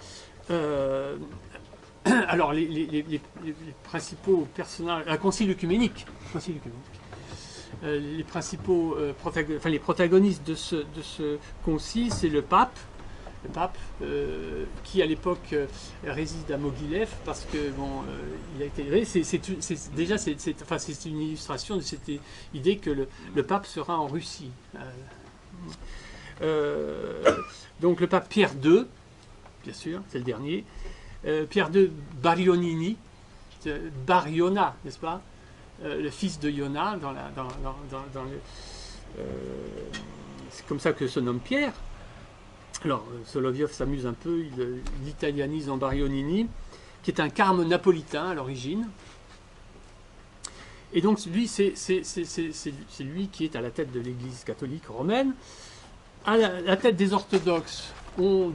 Alors, les principaux personnages, un concile œcuménique. Les principaux les protagonistes de ce concile, c'est le pape, qui à l'époque réside à Mogilev parce que bon, il a été c'est une illustration de cette idée que le pape sera en Russie. Donc le pape Pierre II, bien sûr, c'est le dernier. Pierre II Barionini, Bariona, n'est-ce pas, le fils de Iona c'est comme ça que se nomme Pierre. Alors, Soloviev s'amuse un peu, il l'italianise en Barionini, qui est un carme napolitain à l'origine. Et donc, lui, c'est lui qui est à la tête de l'Église catholique romaine. À la tête des orthodoxes, on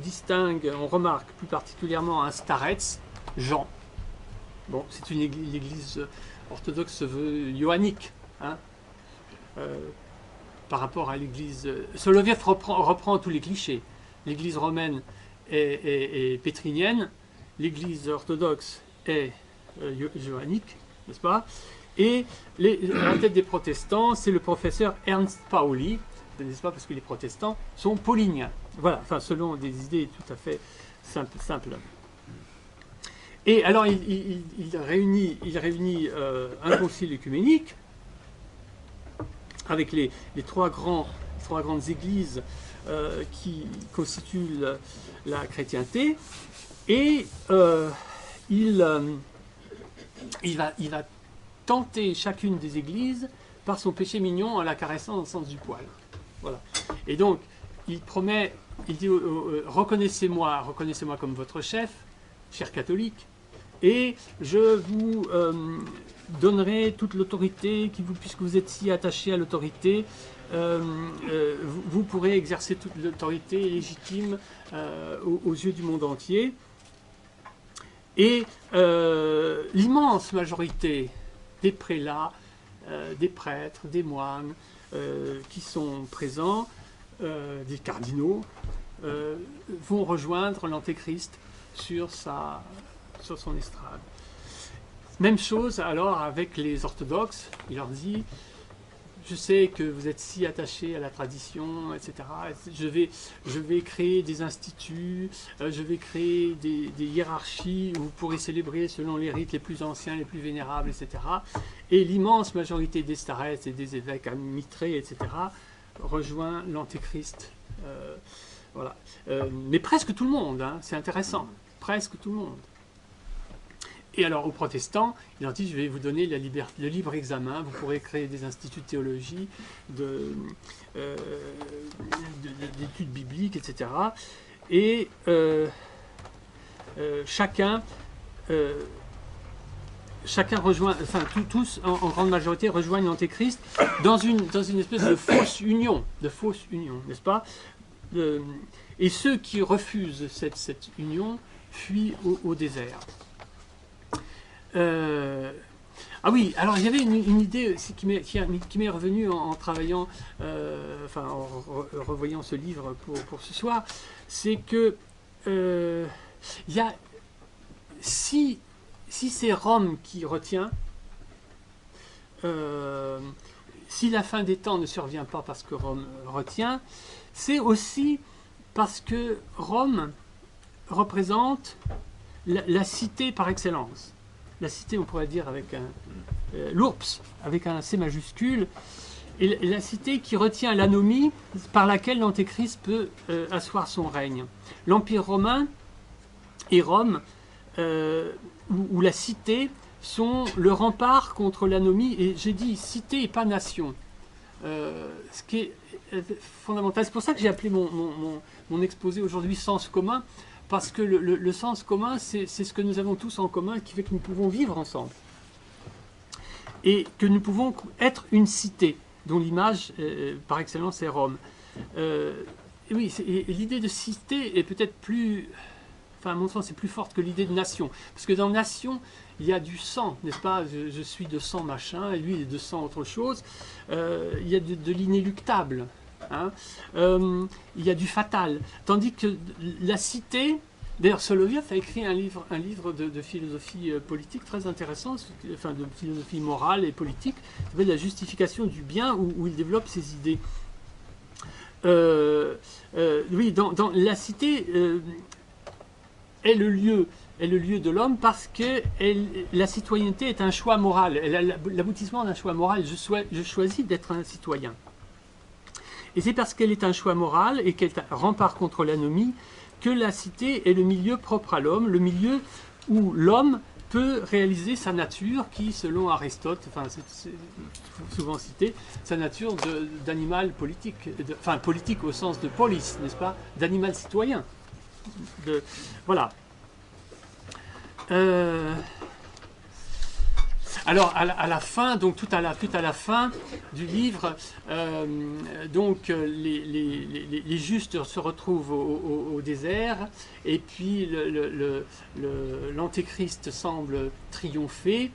remarque plus particulièrement un starets, Jean. Bon, c'est l'Église orthodoxe se veut ioannique, hein, par rapport à l'Église. Soloviev reprend tous les clichés. L'Église romaine est pétrinienne, l'Église orthodoxe est joannique, n'est-ce pas? Et à la tête des protestants, c'est le professeur Ernst Pauli, n'est-ce pas? Parce que les protestants sont pauliniens. Voilà, enfin, selon des idées tout à fait simples. Et alors, il réunit un concile œcuménique avec les trois grandes églises qui constituent la chrétienté, et il va tenter chacune des églises par son péché mignon en la caressant dans le sens du poil. Voilà. Et donc, il dit reconnaissez-moi comme votre chef, chers catholiques, et je vous donnerai toute l'autorité, puisque vous êtes si attachés à l'autorité, vous pourrez exercer toute l'autorité légitime aux yeux du monde entier. Et l'immense majorité des prélats, des prêtres, des moines qui sont présents, des cardinaux, vont rejoindre l'antéchrist sur son estrade. Même chose alors avec les orthodoxes, il leur dit: je sais que vous êtes si attachés à la tradition, etc. Je vais créer des instituts, je vais créer des hiérarchies où vous pourrez célébrer selon les rites les plus anciens, les plus vénérables, etc. Et l'immense majorité des starets et des évêques mitrés, etc., rejoint l'Antéchrist. Voilà. Mais presque tout le monde, hein, c'est intéressant. Presque tout le monde. Et alors aux protestants, il leur dit, je vais vous donner le libre examen, vous pourrez créer des instituts de théologie, d'études bibliques, etc. Et chacun rejoint, enfin tous en grande majorité rejoignent l'Antéchrist dans une espèce de fausse union, n'est-ce pas? Et ceux qui refusent cette union fuient au désert. Ah oui, alors il y avait une idée qui m'est revenue en travaillant, enfin en revoyant ce livre pour ce soir, c'est que il y a, si c'est Rome qui retient, si la fin des temps ne survient pas parce que Rome retient, c'est aussi parce que Rome représente la cité par excellence. La cité, on pourrait dire avec l'URPS, avec un C majuscule, et la cité qui retient l'anomie par laquelle l'Antéchrist peut asseoir son règne. L'Empire romain et Rome, ou la cité, sont le rempart contre l'anomie, et j'ai dit cité et pas nation. Ce qui est fondamental. C'est pour ça que j'ai appelé mon exposé aujourd'hui Sens commun, parce que le sens commun, c'est ce que nous avons tous en commun, qui fait que nous pouvons vivre ensemble. Et que nous pouvons être une cité, dont l'image, par excellence, est Rome. Et oui, l'idée de cité est peut-être plus... Enfin, à mon sens, c'est plus forte que l'idée de nation. Parce que dans nation, il y a du sang, n'est-ce pas? Je suis de sang machin, et lui, il est de sang autre chose. Il y a de l'inéluctable. Hein. Il y a du fatal. Tandis que la cité, d'ailleurs Soloviev a écrit un livre de philosophie politique très intéressant, enfin de philosophie morale et politique, qui s'appelle La justification du bien, où il développe ses idées. Oui, dans la cité est le lieu de l'homme parce que la citoyenneté est un choix moral, l'aboutissement d'un choix moral. Je choisis d'être un citoyen. Et c'est parce qu'elle est un choix moral et qu'elle est un rempart contre l'anomie que la cité est le milieu propre à l'homme, le milieu où l'homme peut réaliser sa nature qui, selon Aristote, enfin c'est souvent cité, sa nature d'animal politique, enfin politique au sens de polis, n'est-ce pas, d'animal citoyen. Voilà. Alors à la fin, donc tout à la fin du livre, donc les justes se retrouvent au désert, et puis l'Antéchrist semble triompher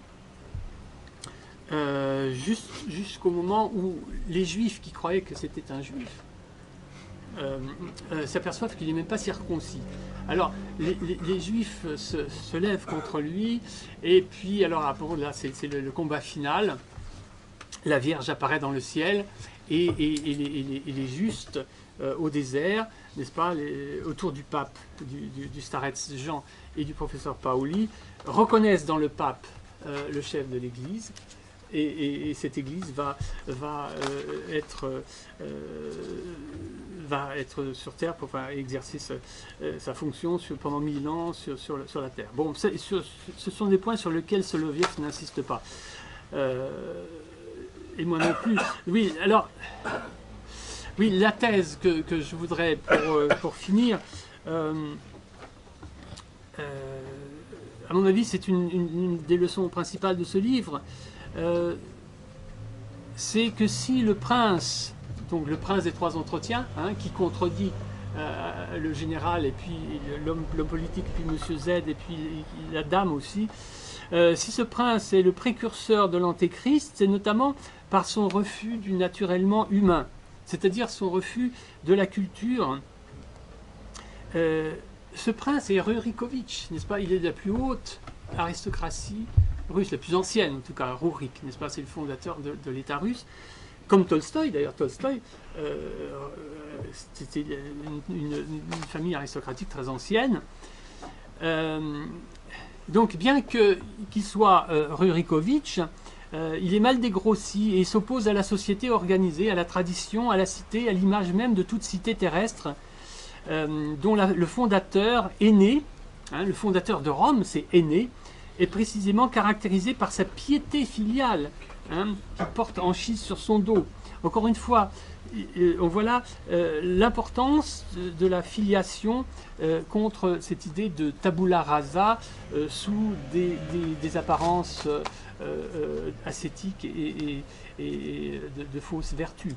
jusqu'au moment où les Juifs qui croyaient que c'était un Juif s'aperçoivent qu'il n'est même pas circoncis. Alors, les Juifs se lèvent contre lui, et puis, alors, bon, là, c'est le combat final. La Vierge apparaît dans le ciel, et les justes au désert, n'est-ce pas, autour du pape, du starets Jean et du professeur Paoli, reconnaissent dans le pape le chef de l'Église. Et cette Église va être sur Terre pour exercer sa fonction pendant 1000 ans sur la Terre. Bon, ce sont des points sur lesquels Soloviev n'insiste pas. Et moi non plus. Oui, alors, oui, la thèse que je voudrais, pour finir, à mon avis, c'est une des leçons principales de ce livre. C'est que si le prince, donc le prince des trois entretiens, hein, qui contredit le général et puis l'homme politique, puis Monsieur Z et puis la dame aussi, si ce prince est le précurseur de l'Antéchrist, c'est notamment par son refus du naturellement humain, c'est-à-dire son refus de la culture. Ce prince est Rurikovitch, n'est-ce pas? Il est de la plus haute aristocratie russe, la plus ancienne en tout cas, Rurik, n'est-ce pas? C'est le fondateur de l'État russe. Comme Tolstoï, d'ailleurs, Tolstoï, c'était une famille aristocratique très ancienne. Donc, bien qu'il soit Rurikovitch, il est mal dégrossi et s'oppose à la société organisée, à la tradition, à la cité, à l'image même de toute cité terrestre, dont le fondateur Énée, le fondateur de Rome, c'est Énée, est précisément caractérisé par sa piété filiale, qui porte Anchise sur son dos. Encore une fois, on voit là l'importance de la filiation contre cette idée de tabula rasa sous des apparences ascétiques et de fausses vertus.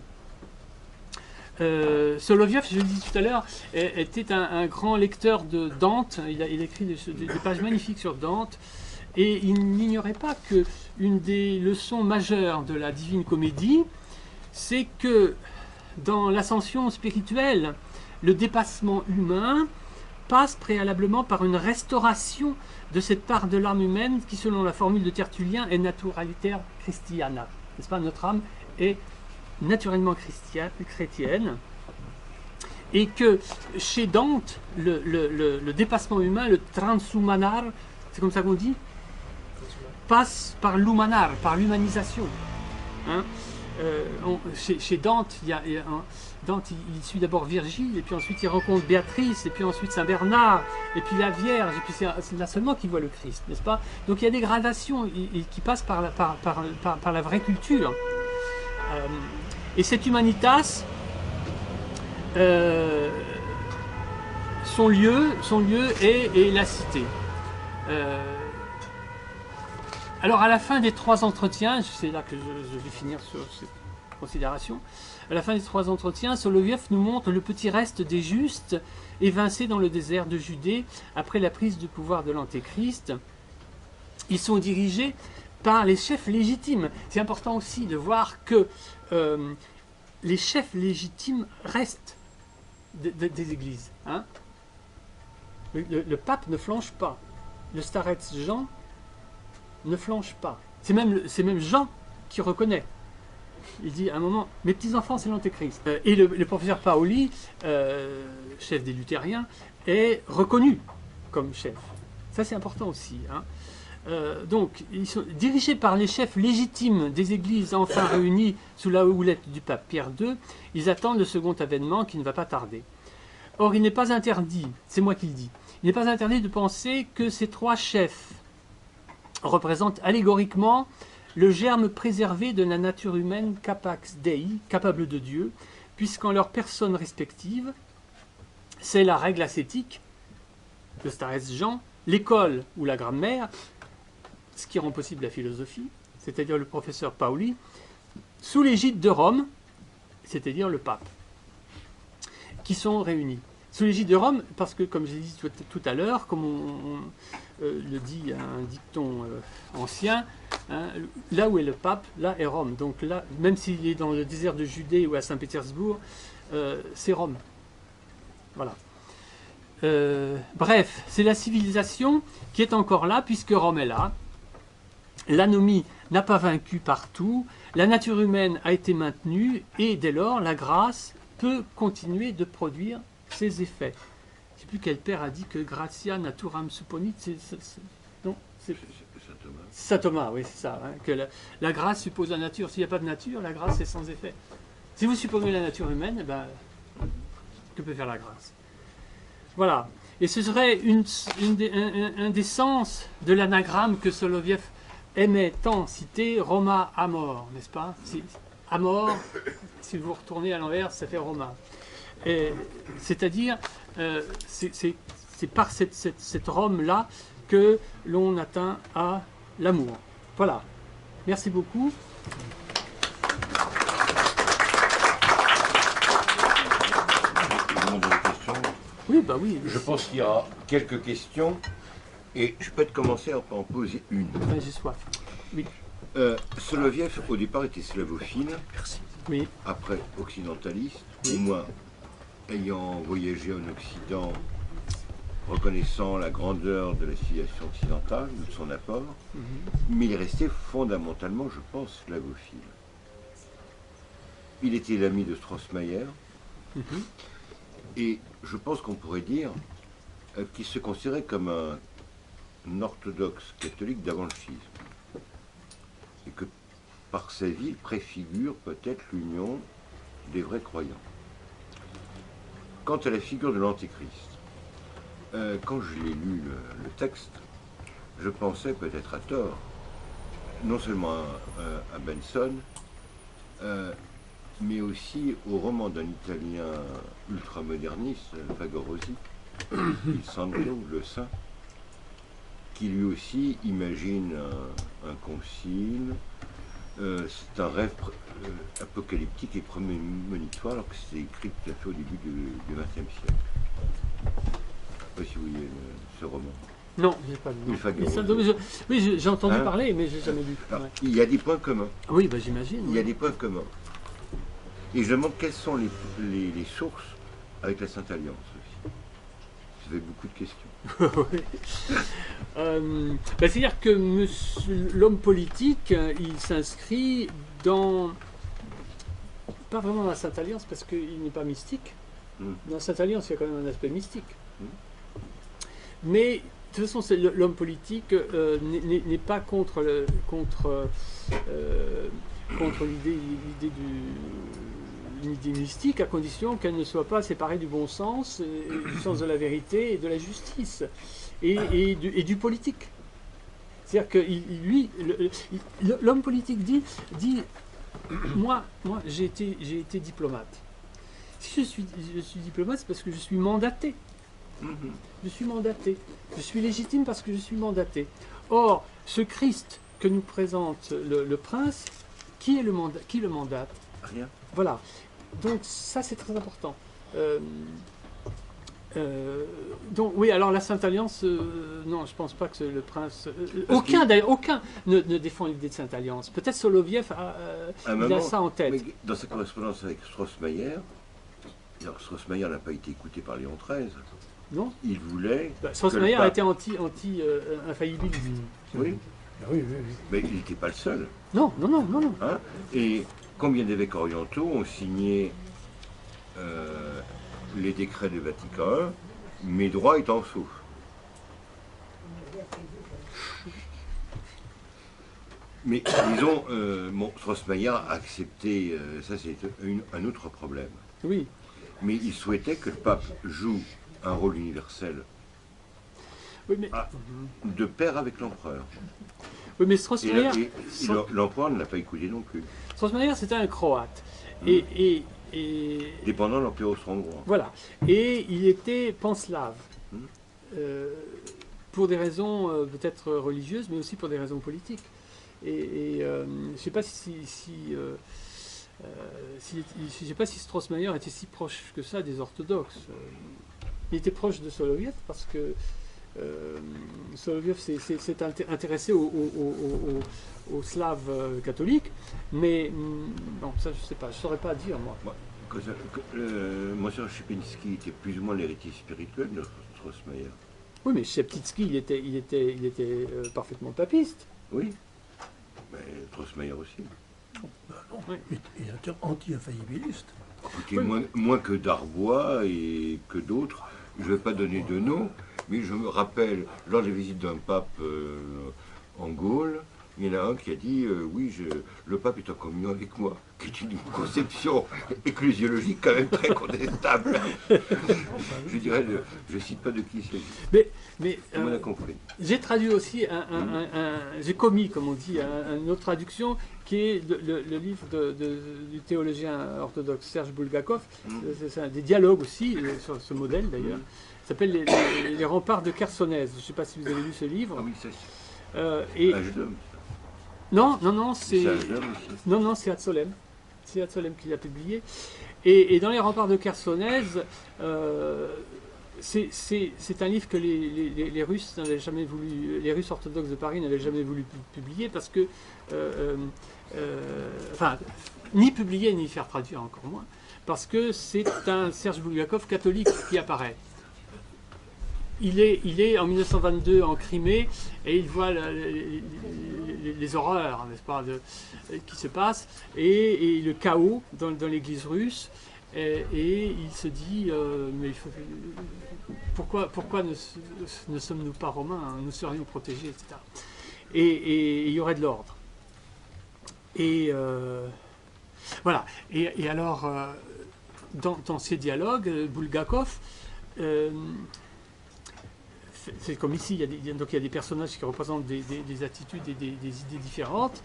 Soloviev, je le disais tout à l'heure, était un grand lecteur de Dante. Il écrit des pages magnifiques sur Dante. Et il n'ignorait pas qu'une des leçons majeures de la Divine Comédie, c'est que dans l'ascension spirituelle, le dépassement humain passe préalablement par une restauration de cette part de l'âme humaine qui, selon la formule de Tertullien, est naturaliter Christiana. N'est-ce pas? Notre âme est naturellement chrétienne. Et que chez Dante, le dépassement humain, le transhumanar, c'est comme ça qu'on dit, passe par l'humanar, par l'humanisation. Chez Dante, Dante il suit d'abord Virgile, et puis ensuite il rencontre Béatrice, et puis ensuite Saint Bernard, et puis la Vierge, et puis c'est là seulement qu'il voit le Christ, n'est-ce pas? Donc il y a des gradations qui passent par la vraie culture. Et cette humanitas, son lieu est la cité. Alors à la fin des 3 entretiens, c'est là que je vais finir sur cette considération, à la fin des 3 entretiens, Soloviev nous montre le petit reste des justes évincés dans le désert de Judée après la prise du pouvoir de l'Antéchrist. Ils sont dirigés par les chefs légitimes. C'est important aussi de voir que les chefs légitimes restent des églises. Le pape ne flanche pas. Le starets Jean ne flanche pas. C'est même Jean qui reconnaît. Il dit à un moment, mes petits-enfants, c'est l'Antéchrist. Et le professeur Paoli, chef des luthériens, est reconnu comme chef. Ça, c'est important aussi. Donc, ils sont dirigés par les chefs légitimes des églises enfin réunies sous la houlette du pape Pierre II. Ils attendent le second avènement qui ne va pas tarder. Or, il n'est pas interdit, c'est moi qui le dis, il n'est pas interdit de penser que ces 3 chefs représentent allégoriquement le germe préservé de la nature humaine capax Dei, capable de Dieu, puisqu'en leurs personnes respectives, c'est la règle ascétique, le starets Jean, l'école ou la grammaire, ce qui rend possible la philosophie, c'est-à-dire le professeur Paoli, sous l'égide de Rome, c'est-à-dire le pape, qui sont réunis. Sous l'égide de Rome, parce que, comme j'ai dit tout à l'heure, comme on le dit un dicton ancien, là où est le pape, là est Rome. Donc là, même s'il est dans le désert de Judée ou à Saint-Pétersbourg, c'est Rome. Voilà. Bref, c'est la civilisation qui est encore là, puisque Rome est là. L'anomie n'a pas vaincu partout, la nature humaine a été maintenue, et dès lors, la grâce peut continuer de produire ses effets. Je ne sais plus quel père a dit que gratia naturam supponit, non, c'est Saint Thomas, oui, c'est ça, que la grâce suppose la nature. S'il n'y a pas de nature, la grâce est sans effet. Si vous supposez la nature humaine, eh ben, que peut faire la grâce? Voilà. Et ce serait un des sens de l'anagramme que Soloviev aimait tant citer, Roma amor, n'est-ce pas? Amor, si vous retournez à l'envers, ça fait Roma. C'est-à-dire, c'est par cette Rome-là que l'on atteint à l'amour. Voilà. Merci beaucoup. Oui, bah oui. Je pense qu'il y aura quelques questions et je peux te commencer à en poser une. Ouais, j'ai soif. Oui. Soloviev, au départ, était slavophile. Merci. Oui. Après, occidentaliste, Oui. au moins ayant voyagé en Occident, reconnaissant la grandeur de la civilisation occidentale, de son apport, mais il restait fondamentalement, je pense, slavophile. Il était l'ami de Strossmayer, et je pense qu'on pourrait dire qu'il se considérait comme un orthodoxe catholique d'avant le schisme. Et que par sa vie, préfigure peut-être l'union des vrais croyants. Quant à la figure de l'Antéchrist, quand je l'ai lu le texte, je pensais peut-être à tort, non seulement à Benson, mais aussi au roman d'un Italien ultramoderniste, Vagorosi, Il Santo, le Saint, qui lui aussi imagine un concile. C'est un rêve apocalyptique et prémonitoire, alors que c'est écrit tout à fait au début du XXe siècle. Je ne sais pas si vous voyez ce roman. Non, je n'ai pas lu. Il Fagorosi. Oui, j'ai entendu Hein? parler, mais je n'ai jamais lu. Alors, Ouais. il y a des points communs. Oui, bah, j'imagine. Il y a des points communs. Et je me demande quelles sont les sources avec la Sainte Alliance aussi. Ça fait beaucoup de questions. Oui. C'est-à-dire que l'homme politique, il s'inscrit dans, pas vraiment dans la Sainte Alliance, parce qu'il n'est pas mystique. Dans la Sainte Alliance, il y a quand même un aspect mystique. Mais de toute façon, l'homme politique n'est pas contre l'idée mystique, à condition qu'elle ne soit pas séparée du bon sens, du sens de la vérité et de la justice, et du politique. C'est-à-dire que l'homme politique dit moi j'ai été diplomate. Si je suis diplomate, c'est parce que je suis mandaté. Je suis mandaté. Je suis légitime parce que je suis mandaté. Or, ce Christ que nous présente le prince, qui le mandate? Rien. Voilà. Donc ça, c'est très important. Donc oui, alors la Sainte Alliance, non, je pense pas que le prince... aucun ne défend l'idée de Sainte Alliance. Peut-être Soloviev il a ça en tête. Mais dans sa correspondance avec Strossmayer, alors Strossmayer n'a pas été écouté par Léon XIII. Non. Il voulait... Strossmayer a été anti-infaillibiliste. Oui. Oui. Mais il n'était pas le seul. Non. Hein. Et combien d'évêques orientaux ont signé les décrets du Vatican I, mes droits étant saufs. Mais disons, Strossmayer a accepté, ça c'est un autre problème. Oui. Mais il souhaitait que le pape joue un rôle universel de pair avec l'empereur. Oui, mais Strossmayer... l'empereur ne l'a pas écouté non plus. Strossmayer, c'était un Croate. Dépendant de l'Empire austro-hongrois. Voilà. Et il était panslave. Pour des raisons peut-être religieuses, mais aussi pour des raisons politiques. Je ne sais pas je sais pas si Strossmayer était si proche que ça des orthodoxes. Il était proche de Soloviev parce que Soloviev s'est intéressé aux Slaves catholiques, mais bon, ça je sais pas, je saurais pas dire moi. Monsieur Szczypiński était plus ou moins l'héritier spirituel de Strossmayer. Oui, mais Szczypiński, il était parfaitement papiste. Oui, mais Strossmayer aussi. Non, il est anti-infaillibiliste. Écoutez, moins que Darbois et que d'autres, je ne vais pas donner de nom, mais je me rappelle, lors des visites d'un pape en Gaule, il y en a un qui a dit oui, le pape est en communion avec moi, qui est une conception ecclésiologique quand même très contestable. Je dirais, je ne cite pas de qui il s'agit. Mais on a compris. J'ai traduit aussi j'ai commis, comme on dit, une autre traduction qui est le livre du théologien orthodoxe Serge Bulgakov. C'est des dialogues aussi, sur ce modèle d'ailleurs. Ça s'appelle les remparts de Chersonèse. Je ne sais pas si vous avez lu ce livre. Ah oui, c'est Âge d'homme. Non, c'est Hatsolem. C'est Hatsolem qui l'a publié. Et dans les remparts de Chersonèse, c'est un livre que les Russes n'avaient jamais voulu, les Russes orthodoxes de Paris n'avaient jamais voulu publier parce que, ni publier ni faire traduire encore moins, parce que c'est un Serge Bulgakov catholique qui apparaît. Il est en 1922 en Crimée et il voit les horreurs, n'est-ce pas, qui se passent et le chaos dans l'église russe. Et il se dit, mais pourquoi ne sommes-nous pas romains, hein, nous serions protégés, etc. Et il y aurait de l'ordre. Et voilà. Et alors, dans ces dialogues, Bulgakov, c'est comme ici, donc il y a des personnages qui représentent des attitudes et des idées différentes,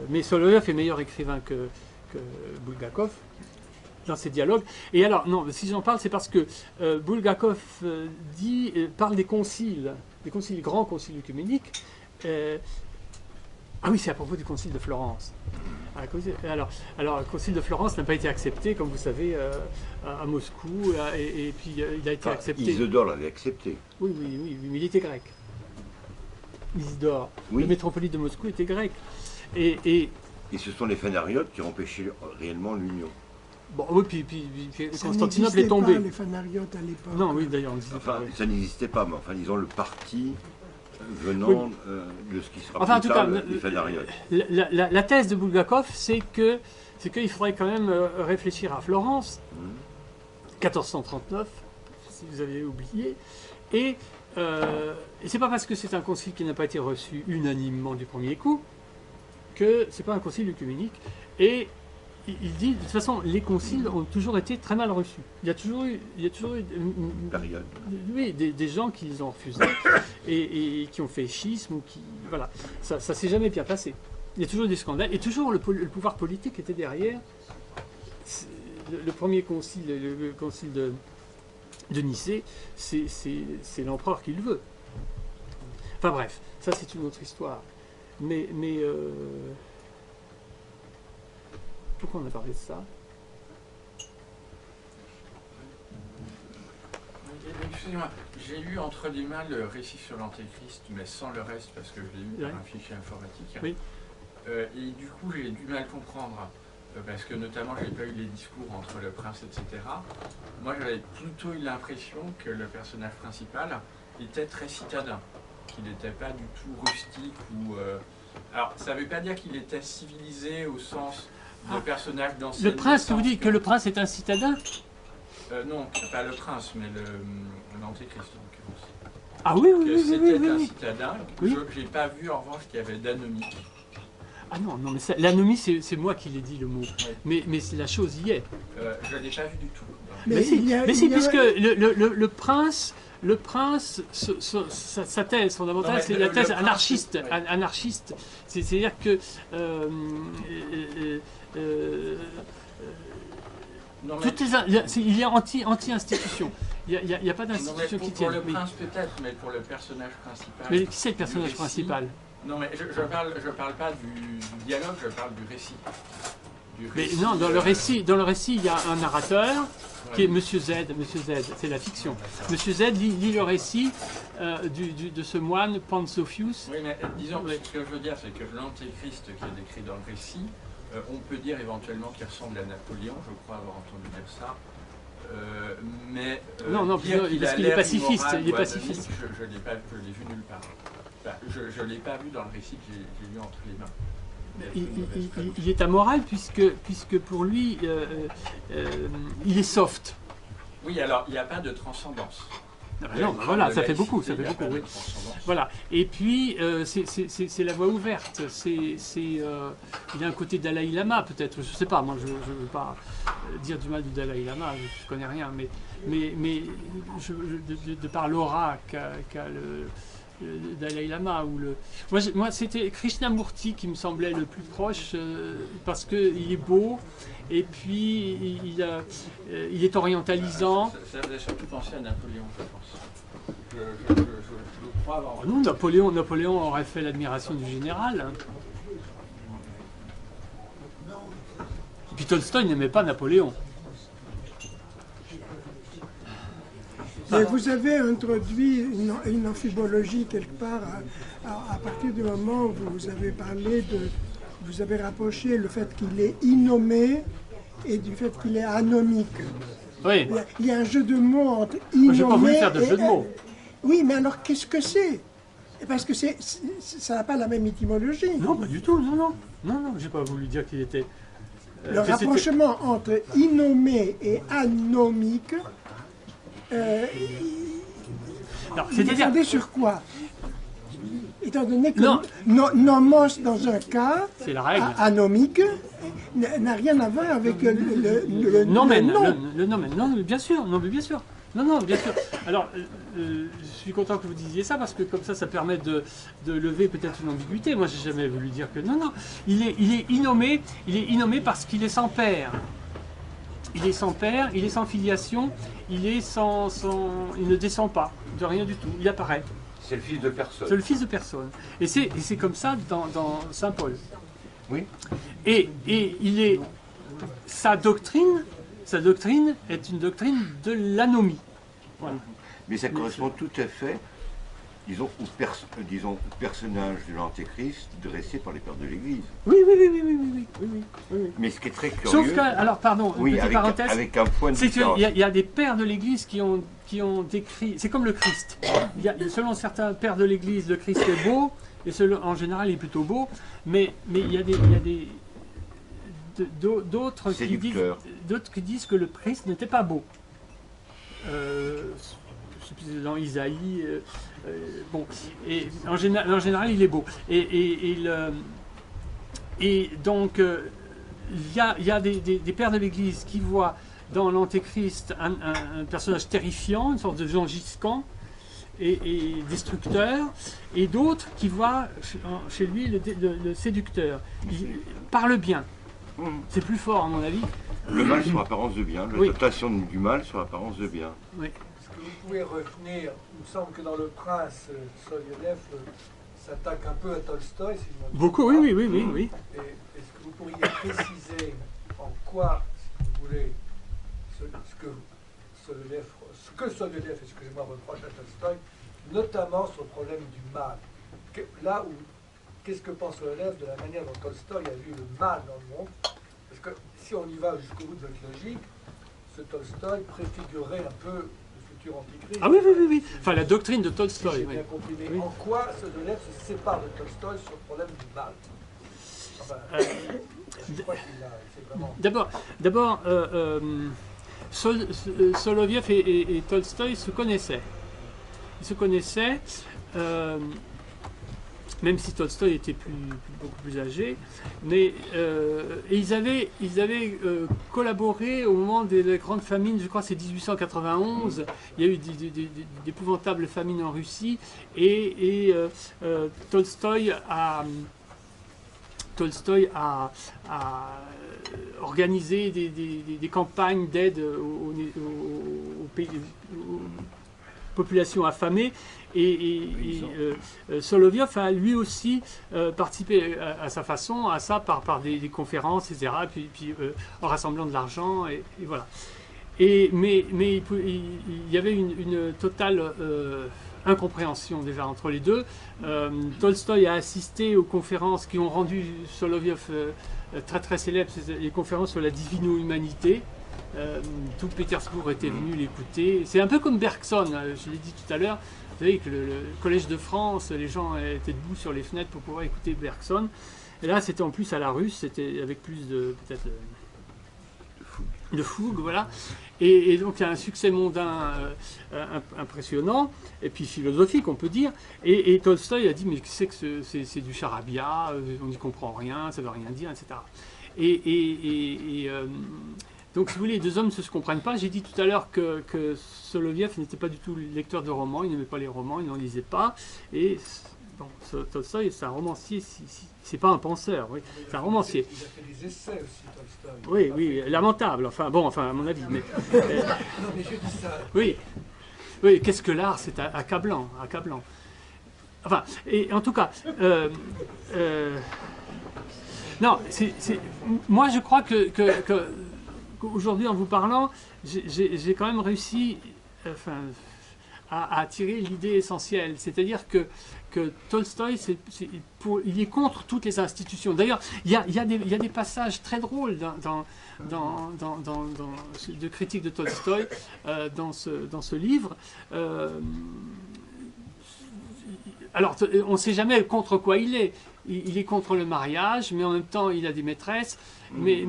mais Soloviev est meilleur écrivain que Bulgakov dans ces dialogues. Et alors, non, si j'en parle, c'est parce que Bulgakov parle des conciles, grands conciles œcuméniques. Ah oui, c'est à propos du concile de Florence. Alors, le concile de Florence n'a pas été accepté, comme vous savez, à Moscou, et puis il a été accepté. Isidore l'avait accepté. Oui, mais il était grec. Isidore, oui. Le métropolite de Moscou était grec. Et ce sont les Phanariotes qui ont empêché réellement l'union. Bon, oui, puis Constantinople est tombé. Pas les Phanariotes à l'époque. Non, oui, d'ailleurs, ça n'existait pas, mais enfin, disons le parti venant de ce qui sera enfin, plus en tout tard, cas, les Phanariotes. La thèse de Bulgakov, c'est qu'il faudrait quand même réfléchir à Florence, 1439, si vous avez oublié, et c'est pas parce que c'est un concile qui n'a pas été reçu unanimement du premier coup que c'est pas un concile œcuménique. Et il dit, de toute façon, les conciles ont toujours été très mal reçus. Il y a toujours eu période. Oui, des gens qui les ont refusés et qui ont fait schisme ou qui, voilà, ça s'est jamais bien passé. Il y a toujours eu des scandales et toujours le pouvoir politique était derrière. Le premier concile, le concile de Nicée, c'est l'empereur qui le veut. Enfin bref, ça c'est une autre histoire. Mais pourquoi on a parlé de ça? Excusez-moi, j'ai lu entre les mains le récit sur l'Antéchrist, mais sans le reste, parce que je l'ai lu par un fichier informatique. Oui. Et du coup, j'ai du mal à comprendre, parce que notamment, je n'ai pas eu les discours entre le prince, etc. Moi, j'avais plutôt eu l'impression que le personnage principal était très citadin, qu'il n'était pas du tout rustique ou... Alors, ça ne veut pas dire qu'il était civilisé au sens de personnage d'ancien. Le prince, vous dites que le prince est un citadin? Non, pas le prince, mais l'Antéchrist en l'occurrence. Ah oui, C'était un citadin. Oui. Je n'ai pas vu en revanche qu'il y avait d'anomie. Ah non, mais l'anomie, c'est moi qui l'ai dit le mot. Oui. Mais la chose y est. Je ne l'ai pas vu du tout. Mais si, puisque le prince... Le prince, sa thèse fondamentale, c'est la thèse anarchiste. C'est-à-dire que il est anti-institution. Il n'y a pas d'institution qui tienne. Pour le prince peut-être, mais pour le personnage principal. Mais qui c'est le personnage principal? Non, mais je parle pas du dialogue, je parle du récit. Mais non, dans le récit, il y a un narrateur qui est Monsieur Z, c'est la fiction. Monsieur Z lit le récit de ce moine Pansofius. Oui, mais disons, ce que je veux dire, c'est que l'Antéchrist qui est décrit dans le récit, on peut dire éventuellement qu'il ressemble à Napoléon, je crois avoir entendu dire ça. Mais non, parce qu'il est pacifiste. Je l'ai vu nulle part. Enfin, je ne l'ai pas vu dans le récit que j'ai lu entre les mains. Il est amoral puisque pour lui, il est soft. Oui, alors il n'y a pas de transcendance. Non, voilà, ça fait beaucoup, oui. Voilà. Et puis c'est la voie ouverte. Il y a un côté Dalai Lama peut-être. Je ne sais pas. Moi, je ne veux pas dire du mal du Dalai Lama. Je ne connais rien, mais de par l'aura qu'a le Dalai Lama moi c'était Krishnamurti qui me semblait le plus proche parce qu'il est beau et puis il est orientalisant. Ça faisait surtout penser à Napoléon, je pense. Je crois avoir... Non, Napoléon aurait fait l'admiration du général. Et puis Tolstoï n'aimait pas Napoléon. Mais vous avez introduit une amphibologie quelque part à partir du moment où vous avez parlé vous avez rapproché le fait qu'il est innommé et du fait qu'il est anomique. Oui. Il y a un jeu de mots entre innommé. Je n'ai pas voulu faire de jeu de mots. Oui, mais alors qu'est-ce que c'est? Parce que ça n'a pas la même étymologie. Non, pas du tout, non, j'ai pas voulu dire qu'il était... le rapprochement entre innommé et anomique, il est fondé sur quoi? étant donné que Non. nomos dans un cas C'est la règle. anomique n'a rien à voir avec le Nomen, nom. le nomen. Non, mais bien sûr, non, mais bien sûr. Non, non, bien sûr. Alors, je suis content que vous disiez ça parce que comme ça permet de lever peut-être une ambiguïté. Moi, j'ai jamais voulu dire que non, non. Il est innommé parce qu'il est sans père. Il est sans père, il est sans filiation, il ne descend pas de rien du tout. Il apparaît. C'est le fils de personne. C'est le fils de personne. Et c'est comme ça dans Saint Paul. Oui. Et sa doctrine est une doctrine de l'anomie. Voilà. Mais ça correspond tout à fait, disons, au personnage de l'Antéchrist dressé par les pères de l'Église. Oui. Mais ce qui est très curieux... Sauf que, alors pardon, oui, petite parenthèse, avec un point de c'est différence. qu'il y a des pères de l'Église qui ont décrit, c'est comme le Christ. Selon certains pères de l'Église, le Christ est beau, et en général il est plutôt beau, mais il y a d'autres qui disent que le Christ n'était pas beau. Dans Isaïe, bon, et en général il est beau. Et donc il y a des pères de l'Église qui voient dans l'Antéchrist un personnage terrifiant, une sorte de Jean Giscard et destructeur, et d'autres qui voient chez lui le séducteur. Il parle bien. C'est plus fort à mon avis. Le mal sur apparence de bien, Oui. la dotation du mal sur apparence de bien. Oui. Est-ce que vous pouvez revenir, il me semble que dans Le Prince, Soloviev s'attaque un peu à Tolstoï, si je me trompe Beaucoup, pas. oui. Et est-ce que vous pourriez préciser en quoi, si vous voulez, ce que Soloviev, excusez-moi, reproche à Tolstoï, notamment sur le problème du mal. Là où, qu'est-ce que pense Soloviev de la manière dont Tolstoï a vu le mal dans le monde? Parce que si on y va jusqu'au bout de votre logique, ce Tolstoï préfigurerait un peu le futur antichrist. Ah oui. Enfin, la doctrine de Si Tolstoï. j'ai Oui. bien compris. Mais Oui. en quoi Soloviev se sépare de Tolstoï sur le problème du mal? Enfin, je crois qu'il a, c'est vraiment... D'abord, Soloviev et Tolstoï se connaissaient. Ils se connaissaient, même si Tolstoï était beaucoup plus âgé, mais et ils avaient collaboré au moment des grandes famines, je crois que c'est 1891, il y a eu d'épouvantables famines en Russie, et Tolstoï a organisé des campagnes d'aide aux populations affamées, et Soloviev a lui aussi participé à sa façon à ça par des conférences, etc., puis en rassemblant de l'argent, et voilà. Mais il y avait une totale incompréhension déjà entre les deux. Tolstoï a assisté aux conférences qui ont rendu Soloviev très très célèbre, les conférences sur la divino-humanité. Tout Pétersbourg était venu l'écouter. C'est un peu comme Bergson, je l'ai dit tout à l'heure. Vous savez que le Collège de France, les gens étaient debout sur les fenêtres pour pouvoir écouter Bergson. Et là, c'était en plus à la russe, c'était avec plus de peut-être de fougue, voilà. Et donc il y a un succès mondain impressionnant, et puis philosophique, on peut dire. Et Tolstoï a dit, mais c'est que c'est du charabia, on n'y comprend rien, ça ne veut rien dire, etc. Donc, si vous voulez, les deux hommes ne se comprennent pas. J'ai dit tout à l'heure que Soloviev n'était pas du tout lecteur de romans, il n'aimait pas les romans, il n'en lisait pas. Et bon, Tolstoï, c'est un romancier, c'est pas un penseur, oui, c'est un romancier. Il a fait des essais aussi, Tolstoï. Oui, lamentable, enfin, à mon avis. Mais, Non, mais je dis ça. oui, qu'est-ce que l'art? C'est accablant. Enfin, et en tout cas, non, moi je crois qu'aujourd'hui, en vous parlant, j'ai quand même réussi à tirer l'idée essentielle. C'est-à-dire que Tolstoï, il est contre toutes les institutions. D'ailleurs, il y a des passages très drôles de critique de Tolstoï dans ce livre. Alors, on ne sait jamais contre quoi il est. il est contre le mariage, mais en même temps, il a des maîtresses. Mais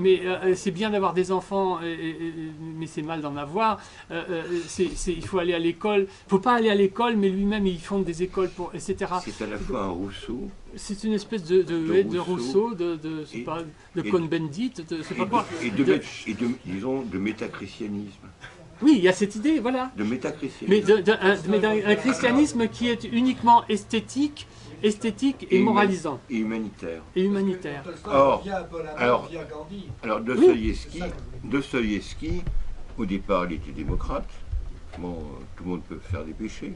c'est bien d'avoir des enfants, mais c'est mal d'en avoir. Il faut aller à l'école. Il ne faut pas aller à l'école, mais lui-même, il fonde des écoles, etc. C'est à la fois un Rousseau C'est une espèce de Rousseau, de Cohn-Bendit, de c'est pas quoi. Disons, de métachristianisme. Oui, il y a cette idée, voilà. De métachristianisme. Mais d'un christianisme qui est uniquement esthétique et moralisant. Et humanitaire. Et humanitaire. Alors Dostoïevski, au départ, il était démocrate. Bon, tout le monde peut faire des péchés.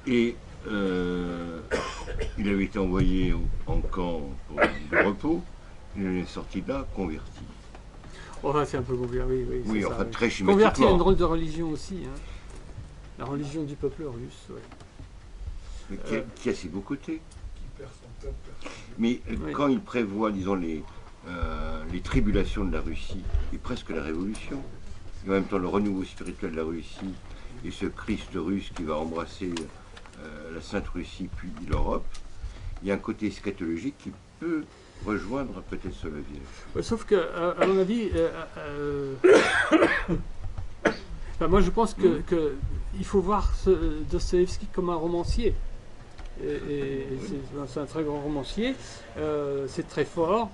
Et il avait été envoyé en camp de repos. Il est sorti de là, converti. Enfin, c'est un peu converti, oui. Oui, ça, enfin, oui. très schématiquement. Converti à une drôle de religion aussi. Hein. La religion du peuple russe, oui. Mais qui a ses beaux côtés. Qui perd son peuple. Mais Oui. quand il prévoit, disons, les tribulations de la Russie, et presque la révolution, et en même temps le renouveau spirituel de la Russie, et ce Christ russe qui va embrasser la Sainte Russie puis l'Europe, il y a un côté eschatologique qui peut rejoindre peut-être Soloviev. Sauf que, à mon avis, enfin, moi je pense que il faut voir Dostoïevski comme un romancier. C'est un très grand romancier, c'est très fort,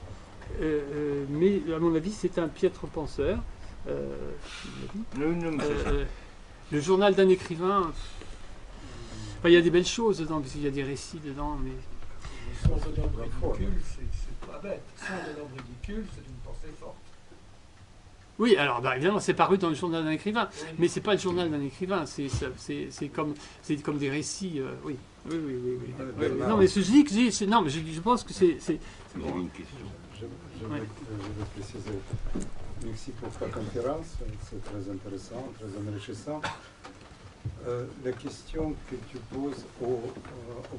mais à mon avis c'est un piètre penseur. Le journal d'un écrivain, enfin, il y a des belles choses dedans, parce qu'il y a des récits dedans, mais... Sans un homme ridicule, c'est pas bête. Sans un homme ridicule, c'est une pensée forte. Oui, alors évidemment, c'est paru dans le journal d'un écrivain, mais c'est pas le journal d'un écrivain, c'est comme des récits, oui. Oui. Non, mais je pense que c'est. Vous avez une question. Je vais préciser. Merci pour ta conférence, c'est très intéressant, très enrichissant. La question que tu poses au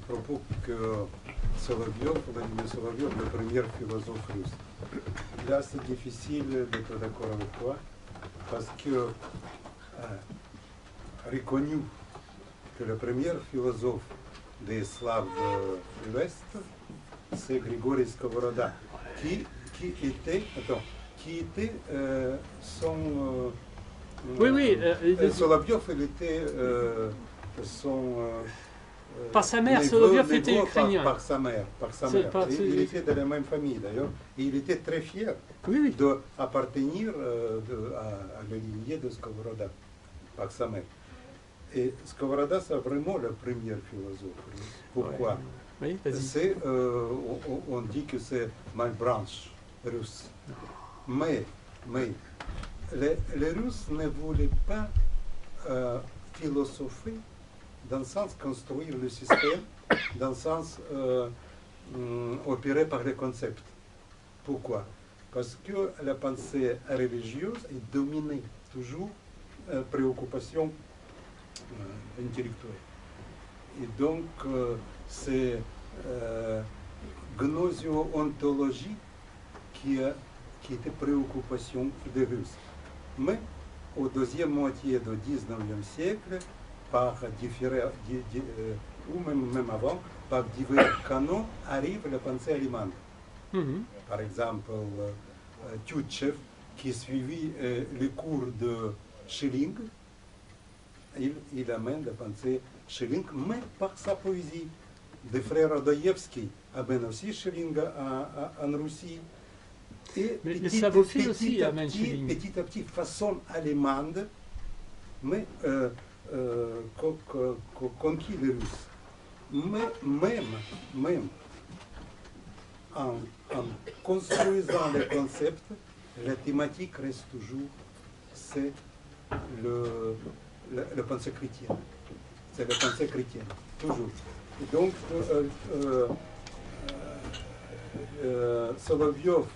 propos que Vladimir Solovyov, le premier philosophe russe, là c'est difficile d'être d'accord avec toi, parce que reconnu que le premier philosophe des Slaves de l'Ouest, c'est Grigory Skovoroda, qui était son... Solovyov, il était son... par sa mère, neveu, Solovyov était ukrainien. Par sa mère. Il était de la même famille d'ailleurs, et il était très fier d'appartenir à la lignée de Skovoroda, par sa mère. Et Skovoroda, c'est vraiment le premier philosophe. Pourquoi? Oui, vas-y. On dit que c'est ma branche russe. Mais les Russes ne voulaient pas philosopher dans le sens construire le système, dans le sens opérer par les concepts. Pourquoi? Parce que la pensée religieuse est dominée toujours préoccupation intellectuelle. Et donc, c'est gnosio-ontologie qui était préoccupation des Russes. Mais au deuxième moitié du XIXe siècle, par différents, ou même avant, par divers canons, arrive la pensée allemande. Par exemple, Tютchev, qui suivit les cours de Schelling, il amène la pensée Schelling, mais par sa poésie. Des frères Dostoïevski amènent aussi Schelling en Russie. Et les slavophiles aussi amènent Schelling. Petit à petit, façon allemande, mais conquis les Russes. Mais même en construisant les concepts, la thématique reste toujours, c'est la pensée chrétienne. C'est la pensée chrétienne, toujours. Et donc, Solovyov,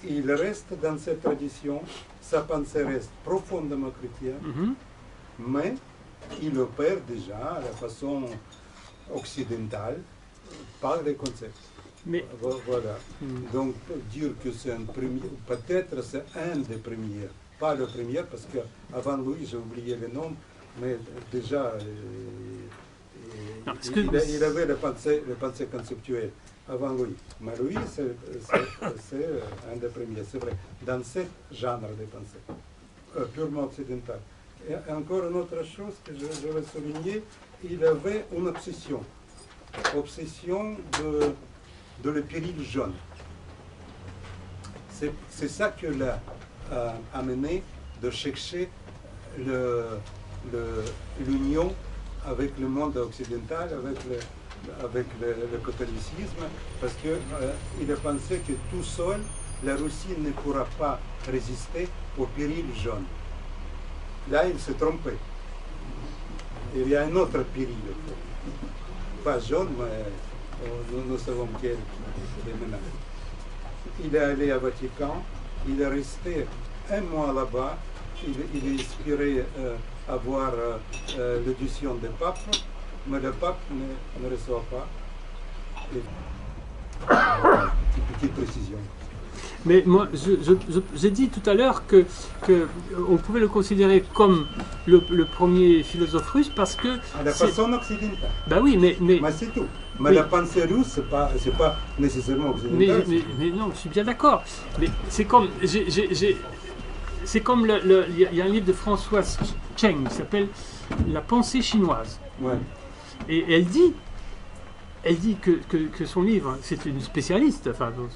il reste dans cette tradition, sa pensée reste profondément chrétienne, mais il opère déjà à la façon occidentale par les concepts. Mais... Voilà. Donc, dire que c'est un premier, peut-être c'est un des premiers, pas le premier, parce qu'avant lui, j'ai oublié le nom, mais déjà, il avait la pensée conceptuelle. avant Louis. Mais Louis, c'est un des premiers, c'est vrai, dans ce genre de pensée, purement occidental. Et encore une autre chose que je vais souligner, il avait une obsession de le péril jaune. C'est ça qui l'a amené de chercher l'union avec le monde occidental, avec le catholicisme, parce qu'il a pensé que tout seul, la Russie ne pourra pas résister au péril jaune. Là, il s'est trompé. Il y a un autre péril. Pas jaune, mais nous savons quel est maintenant. Il est allé au Vatican, il est resté un mois là-bas, il est inspiré à voir l'audition du pape, mais le pape ne reçoit pas. Petite précision. Mais moi, j'ai dit tout à l'heure que on pouvait le considérer comme le premier philosophe russe parce que... À la façon occidentale. Ben oui, mais c'est tout. Mais oui. la pensée russe, c'est pas nécessairement occidental. Mais non, je suis bien d'accord. Mais c'est comme... c'est comme il y a un livre de Françoise Cheng qui s'appelle La pensée chinoise. Ouais. Et elle dit que son livre, c'est une spécialiste, enfin, donc,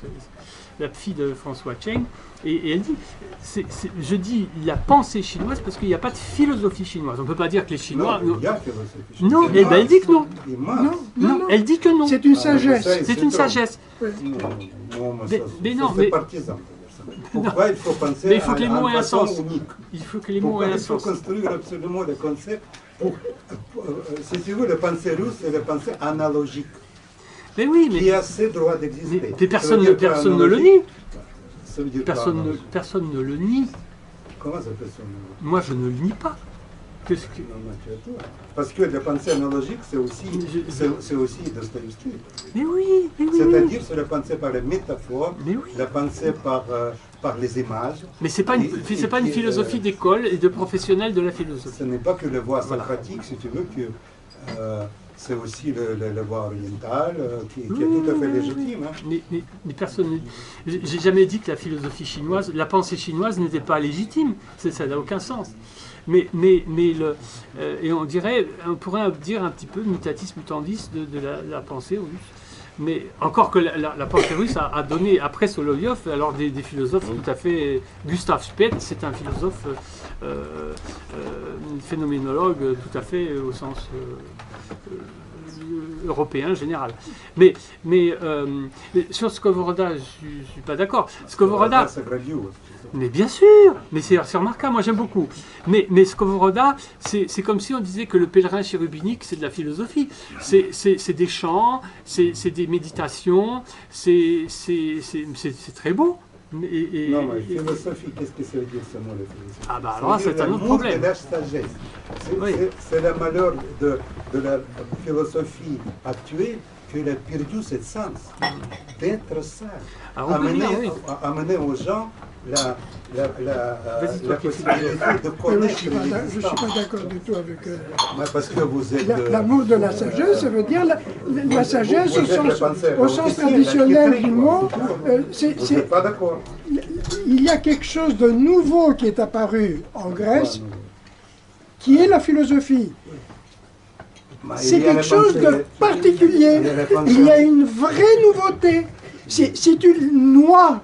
la fille de François Cheng, et elle dit, je dis la pensée chinoise parce qu'il n'y a pas de philosophie chinoise. On ne peut pas dire que les Chinois... Non, il y a philosophie chinoise. Non, elle dit que non. Non, Elle dit que non. c'est une sagesse. C'est une sagesse. Non, Mais non, c'est mais... partisan. Pourquoi il faut penser Mais il faut que les mots aient un façon sens. unique? Il faut que les mots aient un Il faut sens. construire absolument le concept. Si tu veux, la pensée russe, c'est la pensée analogique, Mais oui, qui a ses droits d'exister. mais personne ne le nie. Ça veut dire Personne ne le nie. Comment ça personne ne le nie? Moi, je ne le nie pas. Qu'est-ce que... Non, tu as tort. Parce que la pensée analogique, c'est aussi Dostoïevski. Mais oui. C'est-à-dire, c'est la pensée par les métaphores, Mais oui. la pensée par les images. Mais c'est pas une philosophie d'école et de professionnels de la philosophie. Ce n'est pas que la voie Voilà. socratique, si tu veux, que c'est aussi la voie orientale, qui est tout à fait légitime. Hein. Mais personne. J'ai jamais dit que la philosophie chinoise, la pensée chinoise n'était pas légitime. Ça n'a aucun sens. Mais et on pourrait dire un petit peu mutatis mutandis de la pensée russe. Mais encore que la pensée russe a donné, après Soloviev, alors des philosophes tout à fait... Gustav Speth, c'est un philosophe phénoménologue tout à fait au sens européen général. Mais sur Skovoroda, je ne suis pas d'accord. Skovoroda... Mais bien sûr, mais c'est remarquable, moi j'aime beaucoup. Mais Skovoroda, c'est comme si on disait que le pèlerin chérubinique, c'est de la philosophie. C'est des chants, c'est des méditations, c'est très beau. Non, mais philosophie, qu'est-ce que ça veut dire ce mot, la philosophie? Ah bah alors c'est un autre problème. C'est la sagesse. Oui. C'est le malheur de la philosophie actuelle qu'elle a perdu ce sens d'être sage. Amener aux gens la possibilité de connaître. Je ne suis pas d'accord du tout avec parce que vous êtes... l'amour de la sagesse, ça veut dire la sagesse au sens traditionnel du mot. Vous n'êtes pas d'accord? Il y a quelque chose de nouveau qui est apparu en Grèce, qui est la philosophie. C'est quelque chose de particulier. Il y a une vraie nouveauté. Si tu noies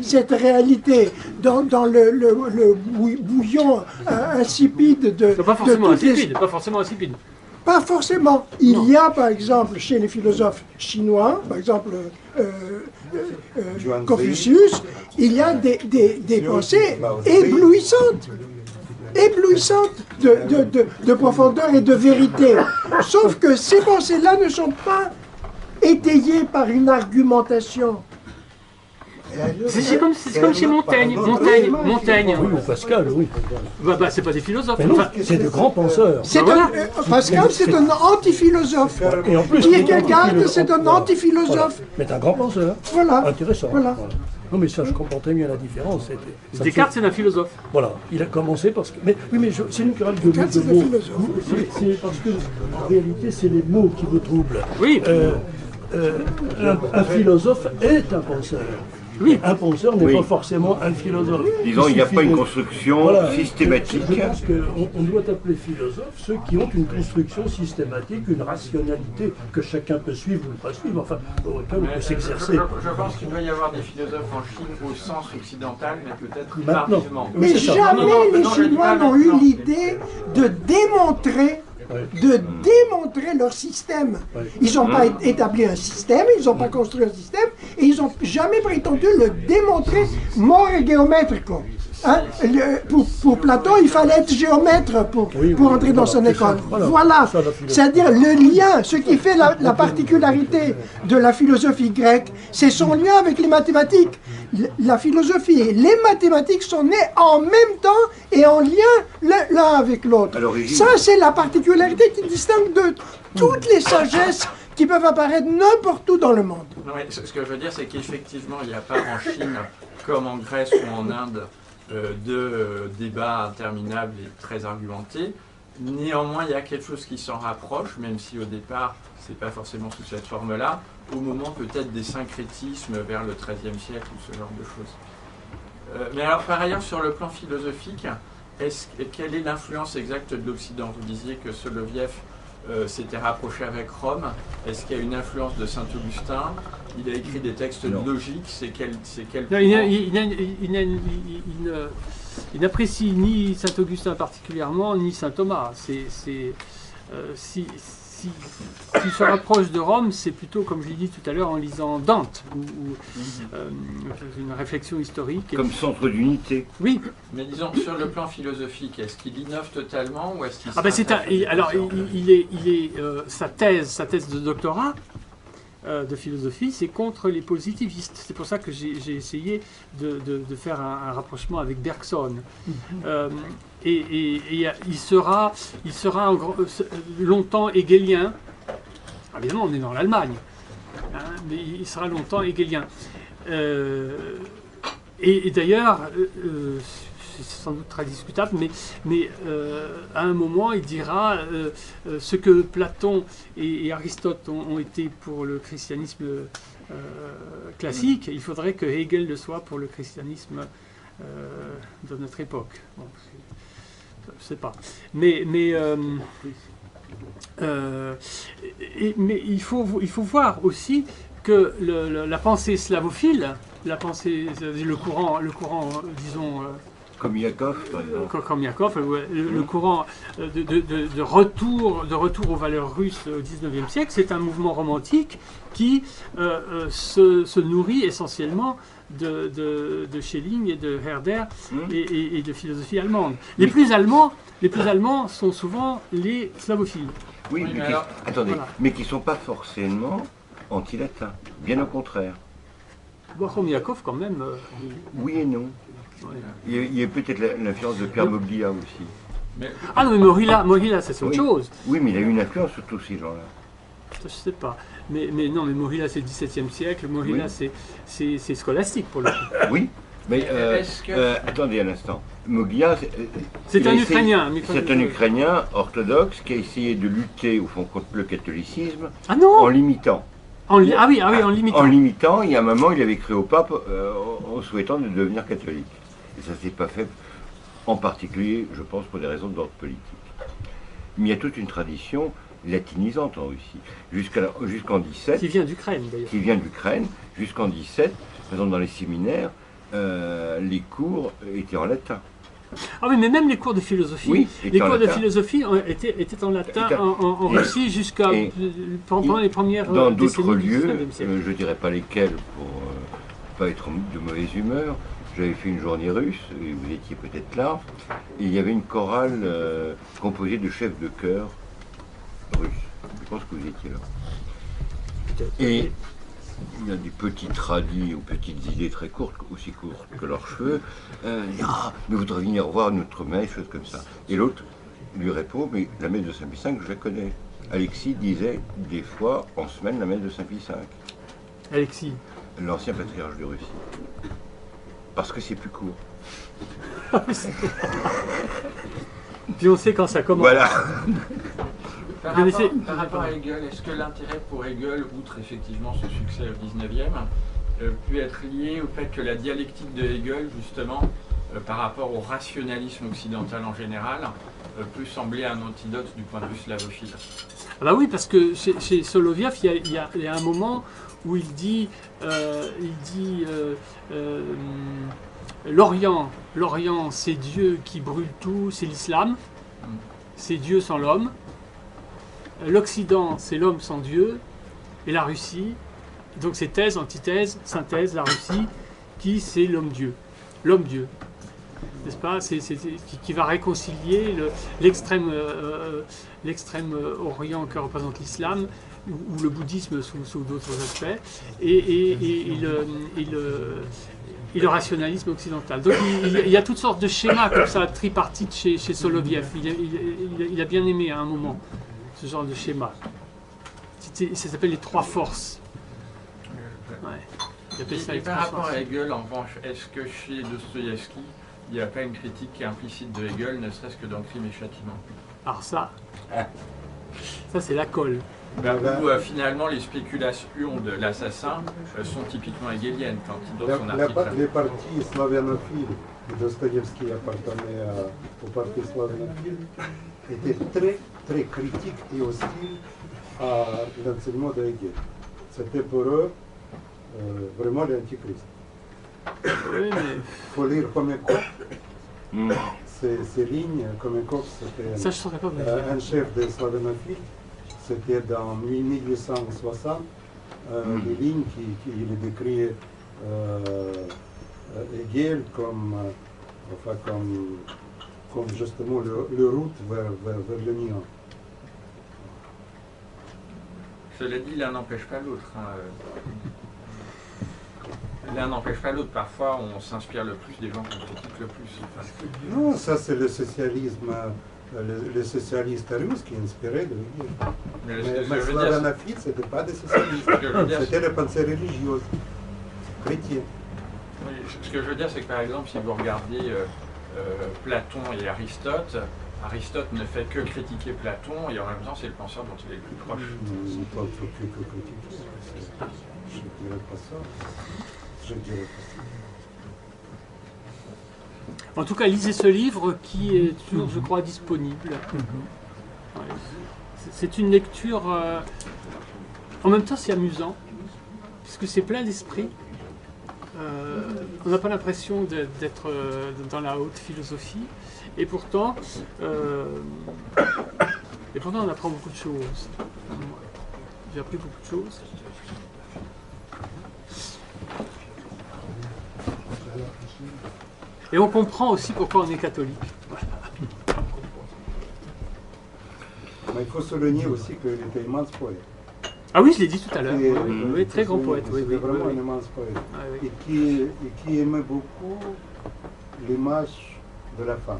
cette réalité dans le bouillon insipide de... Pas forcément insipide. Pas forcément. Il y a par exemple chez les philosophes chinois, par exemple Confucius, il y a des pensées éblouissantes de profondeur et de vérité. Sauf que ces pensées-là ne sont pas étayées par une argumentation. C'est comme chez Montaigne. Oui, ou Pascal, oui. Bah, c'est pas des philosophes. Mais non, c'est de grands penseurs. Pascal, c'est un antiphilosophe. Et en plus, Kierkegaard, c'est un antiphilosophe. Mais un grand penseur. Voilà. Intéressant. Voilà. Non, mais ça, je comprends très bien la différence. Descartes, c'est un philosophe. Voilà, il a commencé parce que... Mais oui, mais c'est une querelle de Descartes, c'est un mots. philosophe. C'est parce que, en réalité, c'est les mots qui vous troublent. Oui. Un philosophe est un penseur. Oui. Un penseur n'est Oui. pas forcément un philosophe. Disons, il n'y a suffit pas une de- construction Voilà. systématique. Je pense qu'on doit appeler philosophes ceux qui ont une construction systématique, une rationalité que chacun peut suivre ou ne pas suivre, enfin, pour lequel on Mais peut je s'exercer. pense qu'il doit y avoir des philosophes en Chine au sens occidental, mais peut-être Maintenant. tardivement. Oui, Mais c'est ça. jamais Non, les je dis Chinois pas n'ont eu maintenant. l'idée de démontrer leur système. Ouais. Ils n'ont pas établi un système, ils n'ont pas construit un système, et ils n'ont jamais prétendu le démontrer more géométrico. Hein? Pour Platon, il fallait être géomètre pour entrer dans son c'est ça. école. Voilà. Voilà. C'est ça, la philosophie. C'est-à-dire le lien, ce qui fait la particularité de la philosophie grecque, c'est son lien avec les mathématiques. La philosophie et les mathématiques sont nées en même temps et en lien l'un avec l'autre. À l'origine. Ça, c'est la particularité qui distingue de toutes les sagesses qui peuvent apparaître n'importe où dans le monde. Non, mais ce que je veux dire, c'est qu'effectivement, il n'y a pas en Chine, comme en Grèce ou en Inde, de débats interminables et très argumentés. Néanmoins, il y a quelque chose qui s'en rapproche, même si au départ, c'est pas forcément sous cette forme-là, au moment peut-être des syncrétismes vers le XIIIe siècle ou ce genre de choses. Mais alors, par ailleurs, sur le plan philosophique, quelle est l'influence exacte de l'Occident? Vous disiez que Soloviev s'était rapproché avec Rome. Est-ce qu'il y a une influence de Saint-Augustin? Il a écrit des textes logiques. C'est quel Non, il n'apprécie ni Saint-Augustin particulièrement, ni Saint-Thomas. S'il se rapproche de Rome, c'est plutôt, comme je l'ai dit tout à l'heure, en lisant Dante, ou une réflexion historique. Comme centre d'unité. Oui. Mais disons, sur le plan philosophique, est-ce qu'il innove totalement ou est-ce qu'il Ah ben sa thèse de doctorat de philosophie, c'est contre les positivistes. C'est pour ça que j'ai essayé de faire un rapprochement avec Bergson. Et il sera longtemps hegelien. Évidemment, on est dans l'Allemagne, hein, mais il sera longtemps hegelien. Et d'ailleurs, c'est sans doute très discutable, mais à un moment, il dira ce que Platon et Aristote ont été pour le christianisme classique, il faudrait que Hegel le soit pour le christianisme de notre époque. Bon, je ne sais pas. Mais il faut voir aussi que la pensée slavophile, le courant, disons, Comme Yakov, par exemple. comme Yakov, le courant de retour aux valeurs russes au XIXe siècle, c'est un mouvement romantique qui se nourrit essentiellement de Schelling et de Herder et de philosophie allemande. Les plus allemands sont souvent les slavophiles. Oui, Oui, mais mais qui, alors- attendez, Voilà. mais qui ne sont pas forcément anti-latins. Bien au contraire. Bon, comme Yakov, quand même. Oui et non. Ouais. Il y a peut-être l'influence de Pierre Moglia aussi. Mais, Ah non, mais Morilla, c'est autre Oui. chose. Oui, mais il a eu une influence sur tous ces gens-là. Je sais pas. Mais non, mais Morilla, c'est le XVIIe siècle. Morilla, Oui. c'est scolastique pour le coup. Oui, mais Est-ce que- attendez un instant. Moglia, C'est il a un essayé- Ukrainien. C'est un Ukrainien orthodoxe qui a essayé de lutter au fond contre le catholicisme Ah non en limitant. Ah oui, en limitant. En limitant, il y a un moment, il avait écrit au pape en souhaitant de devenir catholique. Et ça ne s'est pas fait, en particulier, je pense, pour des raisons d'ordre politique. Mais il y a toute une tradition latinisante en Russie. Jusqu'en 17, Qui vient d'Ukraine, d'ailleurs. qui vient d'Ukraine, jusqu'en 17, par exemple dans les séminaires, les cours étaient en latin. Ah oui, mais même les cours de philosophie. Oui, les étaient en cours de latin. philosophie étaient en latin Étaient- en et- Russie jusqu'à et- pendant les premières Dans d'autres décennies du lieux, 19e siècle. je ne dirais pas lesquels pour pas être de mauvaise humeur, j'avais fait une journée russe, et vous étiez peut-être là, et il y avait une chorale composée de chefs de chœur russes. Je pense que vous étiez là. Et il y a des petits tradis ou petites idées très courtes, aussi courtes que leurs cheveux. Ah, mais vous devriez venir voir notre messe, choses comme ça. Et l'autre lui répond, mais la messe de Saint-Pie V, je la connais. Alexis disait des fois en semaine la messe de Saint-Pie V, Alexis. l'ancien patriarche de Russie. Parce que c'est plus court. Puis on sait quand ça commence. Voilà. Par Bien essayé. par rapport à Hegel, est-ce que l'intérêt pour Hegel, outre effectivement ce succès au 19e, peut être lié au fait que la dialectique de Hegel, justement, par rapport au rationalisme occidental en général, peut sembler un antidote du point de vue slavophile? Ah bah oui, parce que chez Soloviev, il y a un moment où il dit l'Orient, c'est Dieu qui brûle tout, c'est l'islam, c'est Dieu sans l'homme. L'Occident, c'est l'homme sans Dieu, et la Russie, donc c'est thèse, antithèse, synthèse, la Russie, qui c'est l'homme-dieu, n'est-ce pas, qui va réconcilier l'extrême Orient que représente l'islam, ou le bouddhisme sous d'autres aspects, et le rationalisme occidental. Donc il y a toutes sortes de schémas comme ça, tripartites chez Soloviev. Il a bien aimé à un moment ce genre de schéma. Ça s'appelle les trois forces. Ouais. Il appelle ça Et les par trois rapport forces. à Hegel, en revanche, est-ce que chez Dostoïevski, il n'y a pas une critique implicite de Hegel, ne serait-ce que dans Crime et Châtiment? Alors ça c'est la colle. Où finalement les spéculations de l'assassin sont typiquement hegeliennes quand il donne son article. Les partis slavyanophiles, Dostoïevski appartenait au parti slavyanophile, étaient très, très critiques et hostiles à l'enseignement de Hegel. C'était pour eux vraiment l'antichrist. Oui, mais Il faut lire Khomякov. Ces lignes, Khomякov, c'était ça je ne saurais pas vous dire. un chef des slavyanophiles. C'était dans 1860, des lignes qu'il décrit Hegel comme justement le route vers le néant. Cela dit, l'un n'empêche pas l'autre. L'un n'empêche pas l'autre. Parfois, on s'inspire le plus des gens qu'on critique le plus. Non, ça c'est le socialisme, le socialiste russe qui est inspiré de Hegel. Mais slavanophile, ce n'était pas des socialistes, c'était les pensées religieuses, chrétiennes. Oui, ce que je veux dire, c'est que par exemple, si vous regardez Platon et Aristote, Aristote ne fait que critiquer Platon et en même temps, c'est le penseur dont il est le plus proche. Pas que critiquer. Je ne dirais pas ça. Je dirais pas ça. En tout cas, lisez ce livre qui est toujours, je crois, disponible. Ouais. C'est une lecture... en même temps, c'est amusant, puisque c'est plein d'esprit. On n'a pas l'impression d'être dans la haute philosophie, et pourtant, on apprend beaucoup de choses. J'ai appris beaucoup de choses. Et on comprend aussi pourquoi on est catholique. Mais il faut souligner aussi qu'il était immense poète. Ah oui, je l'ai dit tout à l'heure. Et- Oui, très grand poète. Oui, C'était oui, vraiment oui, un oui. immense poète. Ah oui. Et qui aimait beaucoup l'image de la femme.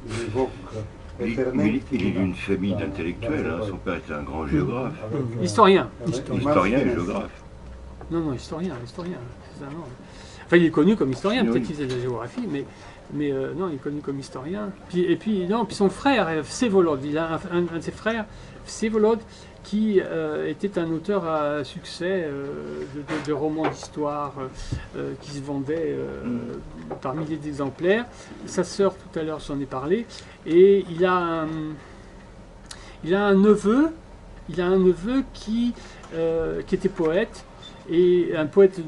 Il évoque Il est d'une famille d'intellectuels. Hein. Son père était un grand géographe. Historien. Historien et géographe. Non, historien. C'est ça, non. Enfin, il est connu comme historien, Oui. peut-être qu'il faisait de la géographie, mais non, il est connu comme historien. Puis son frère, Vsevolod, il a un de ses frères, Vsevolod, qui était un auteur à succès de romans d'histoire qui se vendaient par milliers d'exemplaires. Sa sœur, tout à l'heure, j'en ai parlé, et il a un neveu qui était poète, et un poète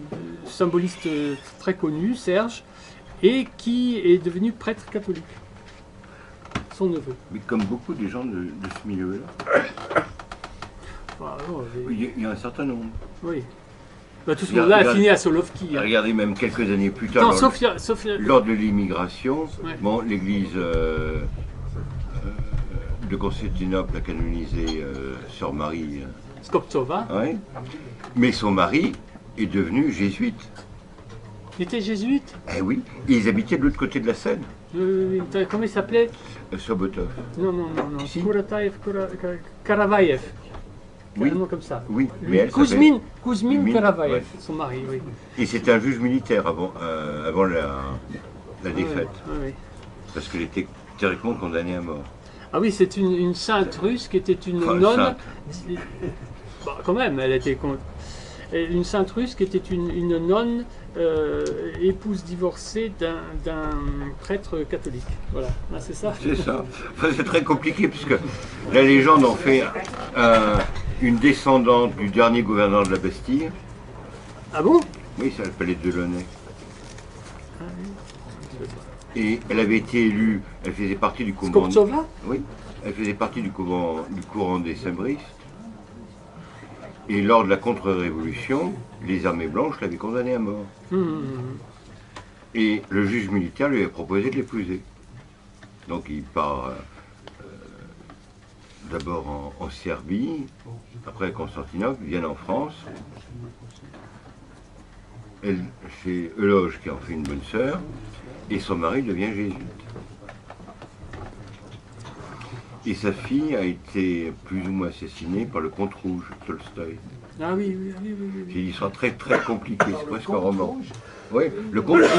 symboliste très connu, Serge, et qui est devenu prêtre catholique. Son neveu. Mais comme beaucoup de gens de ce milieu-là, Voilà, oh, il y a un certain nombre. oui. Bah, tout ce monde-là a fini à Solovki. Hein. Regardez même quelques années plus tard, Non, lors, sauf lors de l'immigration, Ouais. bon, l'église de Constantinople a canonisé Sœur Marie. Skoptsova. Ouais. Mais son mari est devenu jésuite. Il était jésuite. Eh oui, et ils habitaient de l'autre côté de la Seine, Comment il s'appelait? Sobotov. Non. Si. Karavayev. Oui. carrément comme ça. Oui, Lui, mais elle Kouzmine Kouzmine, Karavaev, ouais. son mari, oui. Et c'était un juge militaire avant la défaite. Oui, oui. Parce qu'elle était théoriquement condamnée à mort. Ah oui, c'est une sainte russe qui était une Enfin, nonne. sainte. Bah, quand même, elle était une sainte russe qui était une nonne, épouse divorcée d'un prêtre catholique. Voilà, ah, c'est ça. C'est ça. Enfin, c'est très compliqué puisque la légende en fait une descendante du dernier gouverneur de la Bastille. Ah bon? Oui, ça s'appelait Delaunay. Et elle avait été élue, elle faisait partie du courant. Skoptsova? Oui, elle faisait partie du courant des Sembristes. Et lors de la contre-révolution, les armées blanches l'avaient condamnée à mort. Et le juge militaire lui avait proposé de l'épouser. Donc il part d'abord en Serbie, après à Constantinople, il vient en France. C'est Euloge qui en fait une bonne sœur, et son mari devient jésuite. Et sa fille a été plus ou moins assassinée par le Comte Rouge, Tolstoï. Ah oui, oui, oui, oui, C'est oui. une histoire très très compliquée, c'est presque un roman. Oui, le Comte Rouge.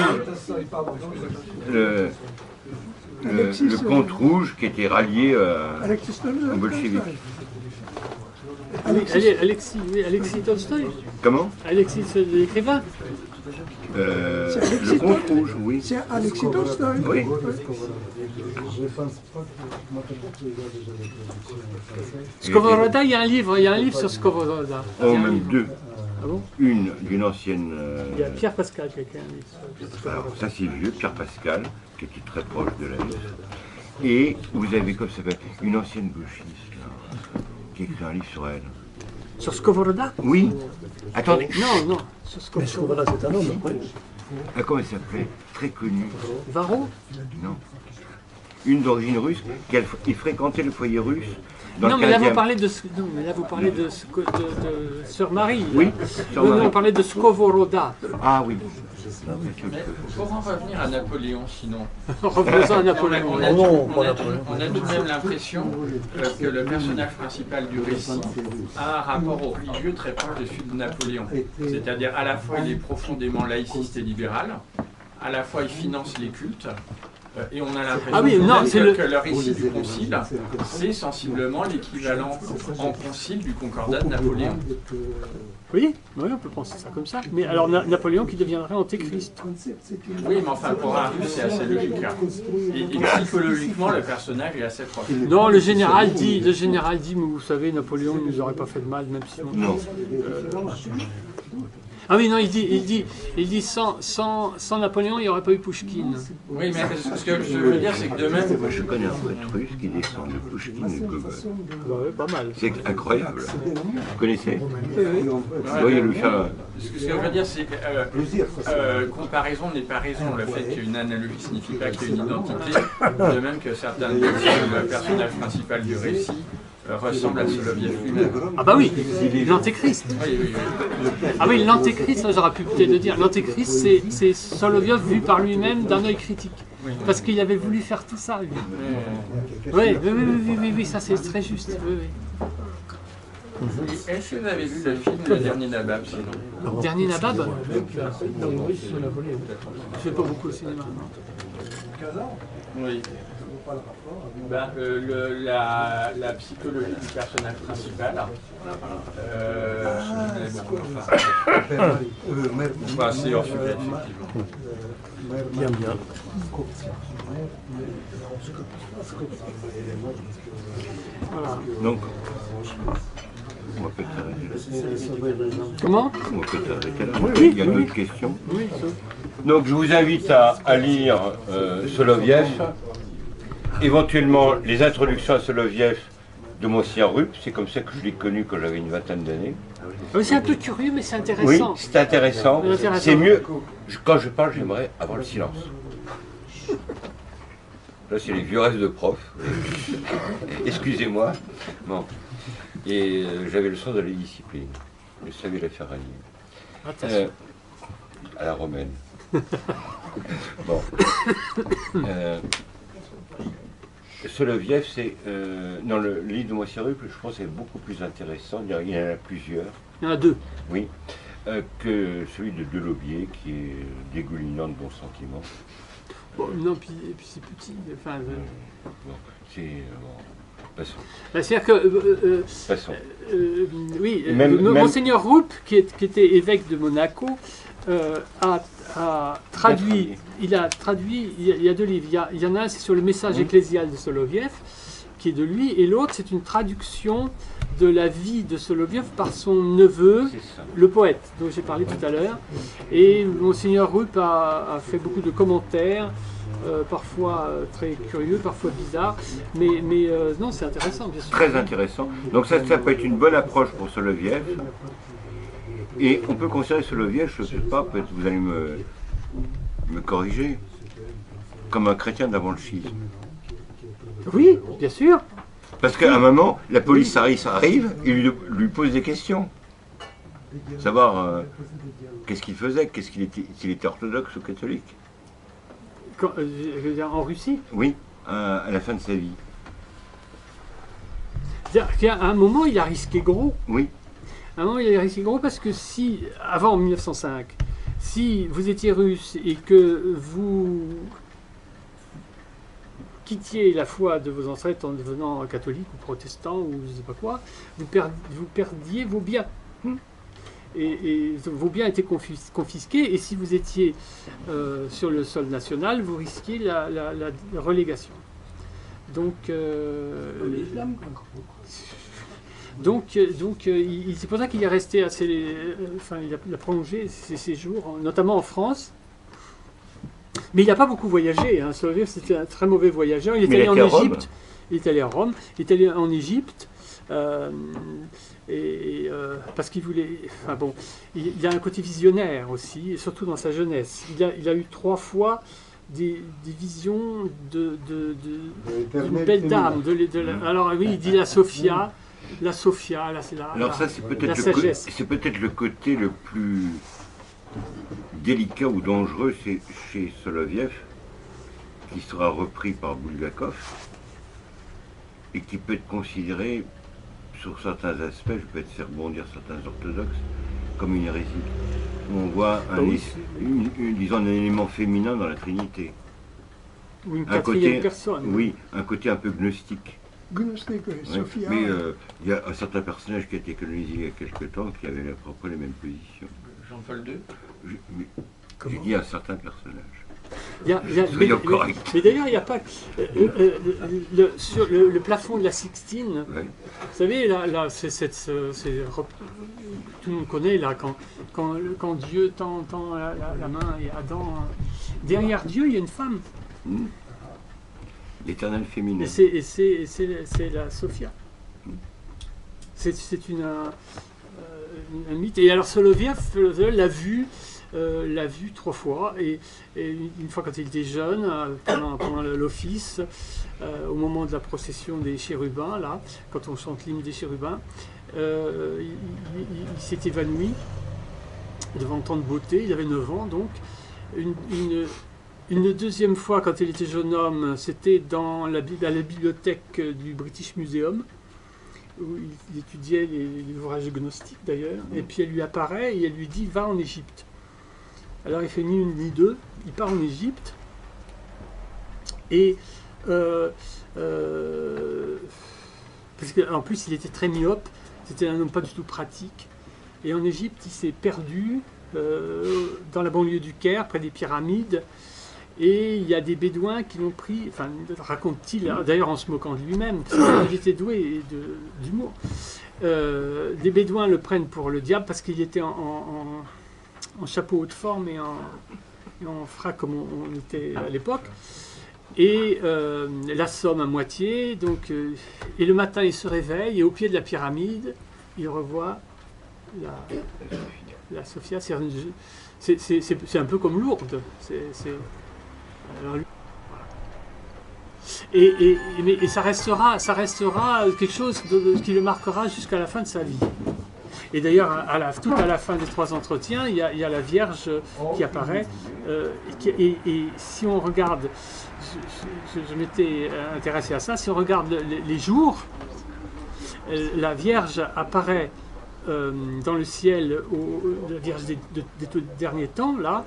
Le Comte Rouge qui était rallié Alexis aux bolcheviks. Alexis Tolstoï. Comment Alexis, l'écrivain. Le Comte Rouge, oui. C'est Alexis Tolstoï. Oui. Skovoroda, il y a un livre sur Skovoroda. Il y a Oh, un même livre. deux. Ah bon? Une d'une ancienne. Il y a Pierre Pascal qui a écrit un livre sur Alors, Skovoroda. ça c'est vieux, Pierre Pascal, qui était très proche de la nôtre. Et vous avez, comme ça s'appelle, une ancienne gauchiste, là, qui a écrit un livre sur elle. Sur Skovoroda? Oui. Attendez. Non, non. Sur Mais Skovoroda. Skovoroda, c'est un homme, après. Ah, comment elle s'appelait? Très connue. Varro? Non. Une d'origine russe, qui fréquentait le foyer russe dans Non, le mais là 15e. vous parlez de non, mais là vous parlez de Sœur Marie. Oui, là. Sœur Non, Marie. on parlait de Skovoroda. Ah oui. Mais pour en revenir à Napoléon, sinon, Revenons à Napoléon. on a, Non, on pas a- Napoléon. on a tout de même l'impression que le personnage principal du récit a un rapport au religieux très proche de celui de Napoléon. C'est-à-dire à la fois il est profondément laïciste et libéral, à la fois il finance les cultes, et on a l'impression Ah oui, non, c'est que le récit du concile, c'est sensiblement l'équivalent en concile du concordat de Napoléon. Oui, oui, on peut penser ça comme ça. Mais alors Napoléon qui deviendrait antéchrist. Oui, mais enfin pour un russe c'est assez logique. Et psychologiquement le personnage est assez proche. Non, le général dit, mais vous savez, Napoléon ne nous aurait pas fait de mal, même si on... Non. Ah oui, non, il dit sans Napoléon, il n'y aurait pas eu Pouchkine. Oui, mais ce que je veux dire, c'est que de même, Moi, je connais un prêtre russe qui descend de Pouchkine et de Gogol. Bah ouais, pas mal. C'est incroyable. Vous connaissez? ouais, Oui, lui faire. ce que je veux dire, c'est que comparaison n'est pas raison. Le fait qu'une analogie signifie pas qu'il y ait une identité, de même que certains disent que le personnage principal du récit ressemble à Soloviev lui-même. Ah bah oui, l'antéchrist. Oui, oui, oui. Ah oui, l'antéchrist, ça, j'aurais pu peut-être le dire. L'antéchrist, c'est Soloviev vu par lui-même d'un œil critique. Parce qu'il avait voulu faire tout ça, lui. Oui, ça c'est très juste. Oui, oui. Est-ce que vous avez vu le film Le Dernier Nabab, sinon? Dernier Nabab, Oui, c'est Napoléon. je fais pas beaucoup au cinéma. Non. Oui. Ben, la psychologie du personnage principal, enfin, c'est hors sujet, effectivement. Bien, bien. Voilà. Donc, on va peut-être arrêter là. Comment? On va peut-être arrêter là. Il y a d'autres questions. Oui, ça. Donc, je vous invite à lire Soloviev, éventuellement les introductions à Soloviev de Monsieur Rupp. C'est comme ça que je l'ai connu quand j'avais une vingtaine d'années. C'est un peu curieux, mais c'est Oui, intéressant. c'est intéressant. C'est intéressant. C'est mieux. Quand je parle, j'aimerais avoir le silence. Là, c'est les vieux restes de prof. Excusez-moi. Bon. Et j'avais le sens de la discipline. Je savais la faire rallier. Attention. À la romaine. Bon. Soloviev, c'est dans le livre de Moissy Ruple, je pense, c'est beaucoup plus intéressant. Il y en a plusieurs. Il y en a deux. Oui, que celui de Delobier, qui est dégoulinant de bons sentiments. Bon, non, puis c'est petit. Enfin, Bon, c'est passons. bah, c'est-à-dire que Passons. oui, Même- Monseigneur Roup, qui était évêque de Monaco, a traduit. Il a traduit. Il y a deux livres. Il y en a un, c'est sur le message ecclésial de Soloviev, qui est de lui, et l'autre, c'est une traduction de la vie de Soloviev par son neveu, C'est ça. le poète dont j'ai parlé tout à l'heure. Et Monseigneur Rupp a fait beaucoup de commentaires, parfois très curieux, parfois bizarres, mais non, c'est intéressant, bien sûr. Très intéressant. Donc ça peut être une bonne approche pour Soloviev. Et on peut considérer Soloviev, je ne sais pas, peut-être vous allez me corriger, comme un chrétien d'avant le schisme. Oui, bien sûr. Parce qu'à un moment, la police arrive et lui pose des questions. Savoir qu'est-ce qu'il faisait, s'il était orthodoxe ou catholique. Je veux dire, en Russie. Oui, à la fin de sa vie. C'est-à-dire qu'à un moment, il a risqué gros. Oui, À un moment, il a risqué gros parce que si, avant 1905, si vous étiez russe et que vous quittiez la foi de vos ancêtres en devenant catholique ou protestant ou je ne sais pas quoi, vous perdiez vos biens. Et vos biens étaient confisqués, et si vous étiez sur le sol national, vous risquiez la relégation. Donc, c'est pour ça qu'il est resté assez. Enfin, il a prolongé ses séjours, notamment en France. Mais il n'a pas beaucoup voyagé. Hein. Soloviev, c'était un très mauvais voyageur. Il est allé en Égypte. Il est allé à Rome. Il est allé en Égypte. Parce qu'il voulait. Enfin bon, il a un côté visionnaire aussi, et surtout dans sa jeunesse. Il a eu 3 fois des visions d'une belle dame. Alors oui, il dit la Sophia. La Sophia, là c'est alors ça c'est la sagesse. peut-être le côté le plus délicat ou dangereux chez Soloviev, qui sera repris par Bulgakov, et qui peut être considéré, sur certains aspects, je peux faire bondir certains orthodoxes, comme une hérésie. On voit disons un élément féminin dans la Trinité. Ou une Un quatrième côté, personne. oui, un côté un peu gnostique. Gnostic, Oui, Sophia. mais il y a un certain personnage qui a été colonisé il y a quelque temps qui avait à peu près les mêmes positions. Jean-Paul II. J'ai dit un certain personnage. Mais d'ailleurs, il n'y a pas. Sur le plafond de la Sixtine, Ouais. vous savez, là tout le monde connaît, là, quand Dieu tend la main et Adam. Derrière Dieu, il y a une femme. L'éternel féminin. Et c'est la Sophia. C'est un mythe. Et alors Soloviev l'a vu 3 fois. Et une fois quand il était jeune, pendant l'office, au moment de la procession des chérubins, là, quand on chante l'hymne des chérubins, il s'est évanoui devant tant de beauté. Il avait 9 ans, donc. Une deuxième fois, quand il était jeune homme, c'était à la bibliothèque du British Museum, où il étudiait les ouvrages gnostiques d'ailleurs, et puis elle lui apparaît et elle lui dit « va en Égypte ». Alors il fait ni une ni deux, il part en Égypte, et parce qu'en plus il était très myope, c'était un homme pas du tout pratique, et en Égypte il s'est perdu dans la banlieue du Caire, près des pyramides. Et il y a des bédouins qui l'ont pris, enfin raconte-t-il, d'ailleurs en se moquant de lui-même, parce qu'il était doué d'humour. Des bédouins le prennent pour le diable parce qu'il était en chapeau haute forme et en frac comme on était à l'époque. Et l'assomme à moitié, donc, et le matin il se réveille et au pied de la pyramide, il revoit la Sophia. C'est un peu comme Lourdes. Alors, et ça restera quelque chose qui le marquera jusqu'à la fin de sa vie. Et d'ailleurs, tout à la fin des 3 entretiens, il y a la Vierge qui apparaît. Et si on regarde, je m'étais intéressé à ça, si on regarde les jours, la Vierge apparaît dans le ciel, la Vierge des tout derniers temps, là,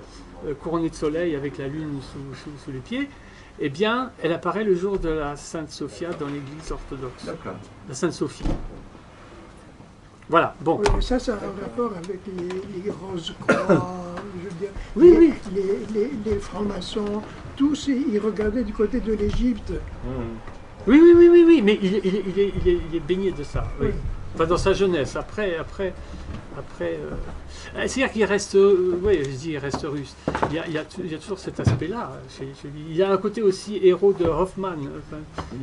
couronnée de soleil avec la lune sous les pieds. Eh bien, elle apparaît le jour de la Sainte Sophia dans l'église orthodoxe. D'accord. La Sainte Sophie. Voilà, bon. Oui, ça a un rapport avec les grosses croix, je veux dire, Oui, les francs-maçons, tous, ils regardaient du côté de l'Égypte. Oui, mais il est baigné de ça, oui. Oui. Enfin, dans sa jeunesse. Après c'est-à-dire qu'il reste, oui, je dis il reste russe. Il y a toujours cet aspect-là chez lui. Il y a un côté aussi héros de Hoffmann,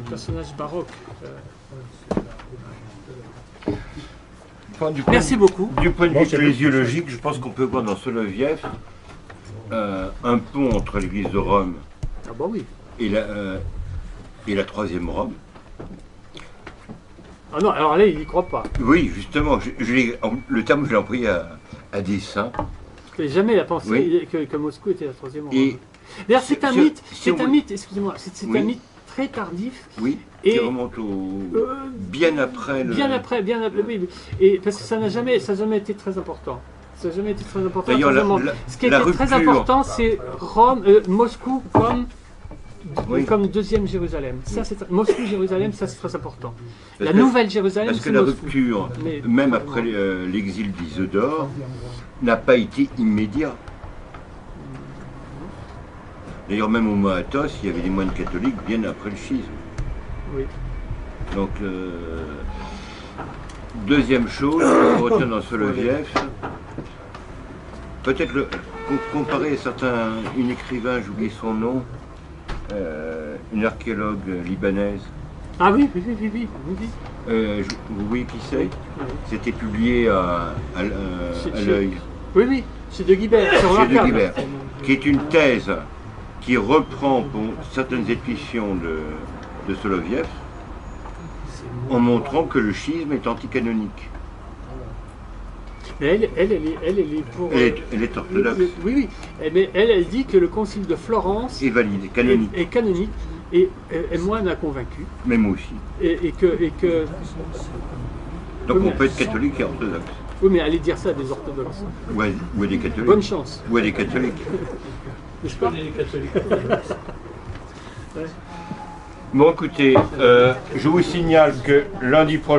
personnage baroque. Enfin, Merci beaucoup. Du point de vue ecclésiologique, je pense qu'on peut voir dans Soloviev un pont entre l'église de Rome Ah bah oui. et la troisième Rome. Ah non, alors là, il n'y croit pas. Oui, justement, le terme je l'ai employé à dessein. Jamais il a pensé Oui. que Moscou était la troisième Rome. Et D'ailleurs, c'est un mythe, excusez-moi, c'est Oui. un mythe très tardif. oui, Et- qui remonte bien après le... Bien après, oui. Et parce que ça n'a jamais été très important. Ça n'a jamais été très important. D'ailleurs, Ce qui a la été très rupture- important, c'est Moscou Oui. comme deuxième Jérusalem. Moscou, Jérusalem, ça c'est très important. Parce La que- nouvelle Jérusalem, Parce que c'est la Moscou. rupture, Mais- même après l'exil d'Isidore, n'a pas été immédiat. D'ailleurs, même au mois Athos, il y avait des moines catholiques bien après le schisme. Oui. Donc, deuxième chose, qu'on retient dans Soloviev, peut-être comparer une écrivain, j'oublie son nom, une archéologue libanaise. Ah oui. Vous voyez qui c'est? Oui. C'était publié à l'œil. Oui, c'est de Guibert. C'est C'est de remarquable. Guibert, qui est une thèse qui reprend pour certaines éditions de Soloviev, en montrant que le schisme est anticanonique. Mais elle est pour. Elle est orthodoxe. Oui. Mais elle dit que le concile de Florence Et valide, canonique. est canonique. Et moi, elle m'a convaincu. Mais moi aussi. Et que. Donc Oui, on peut être catholique et orthodoxe. Oui, mais allez dire ça à des orthodoxes. Ou à des catholiques. Bonne chance. Ou à des catholiques. N'est-ce pas? Les catholiques. Bon, écoutez, je vous signale que lundi prochain,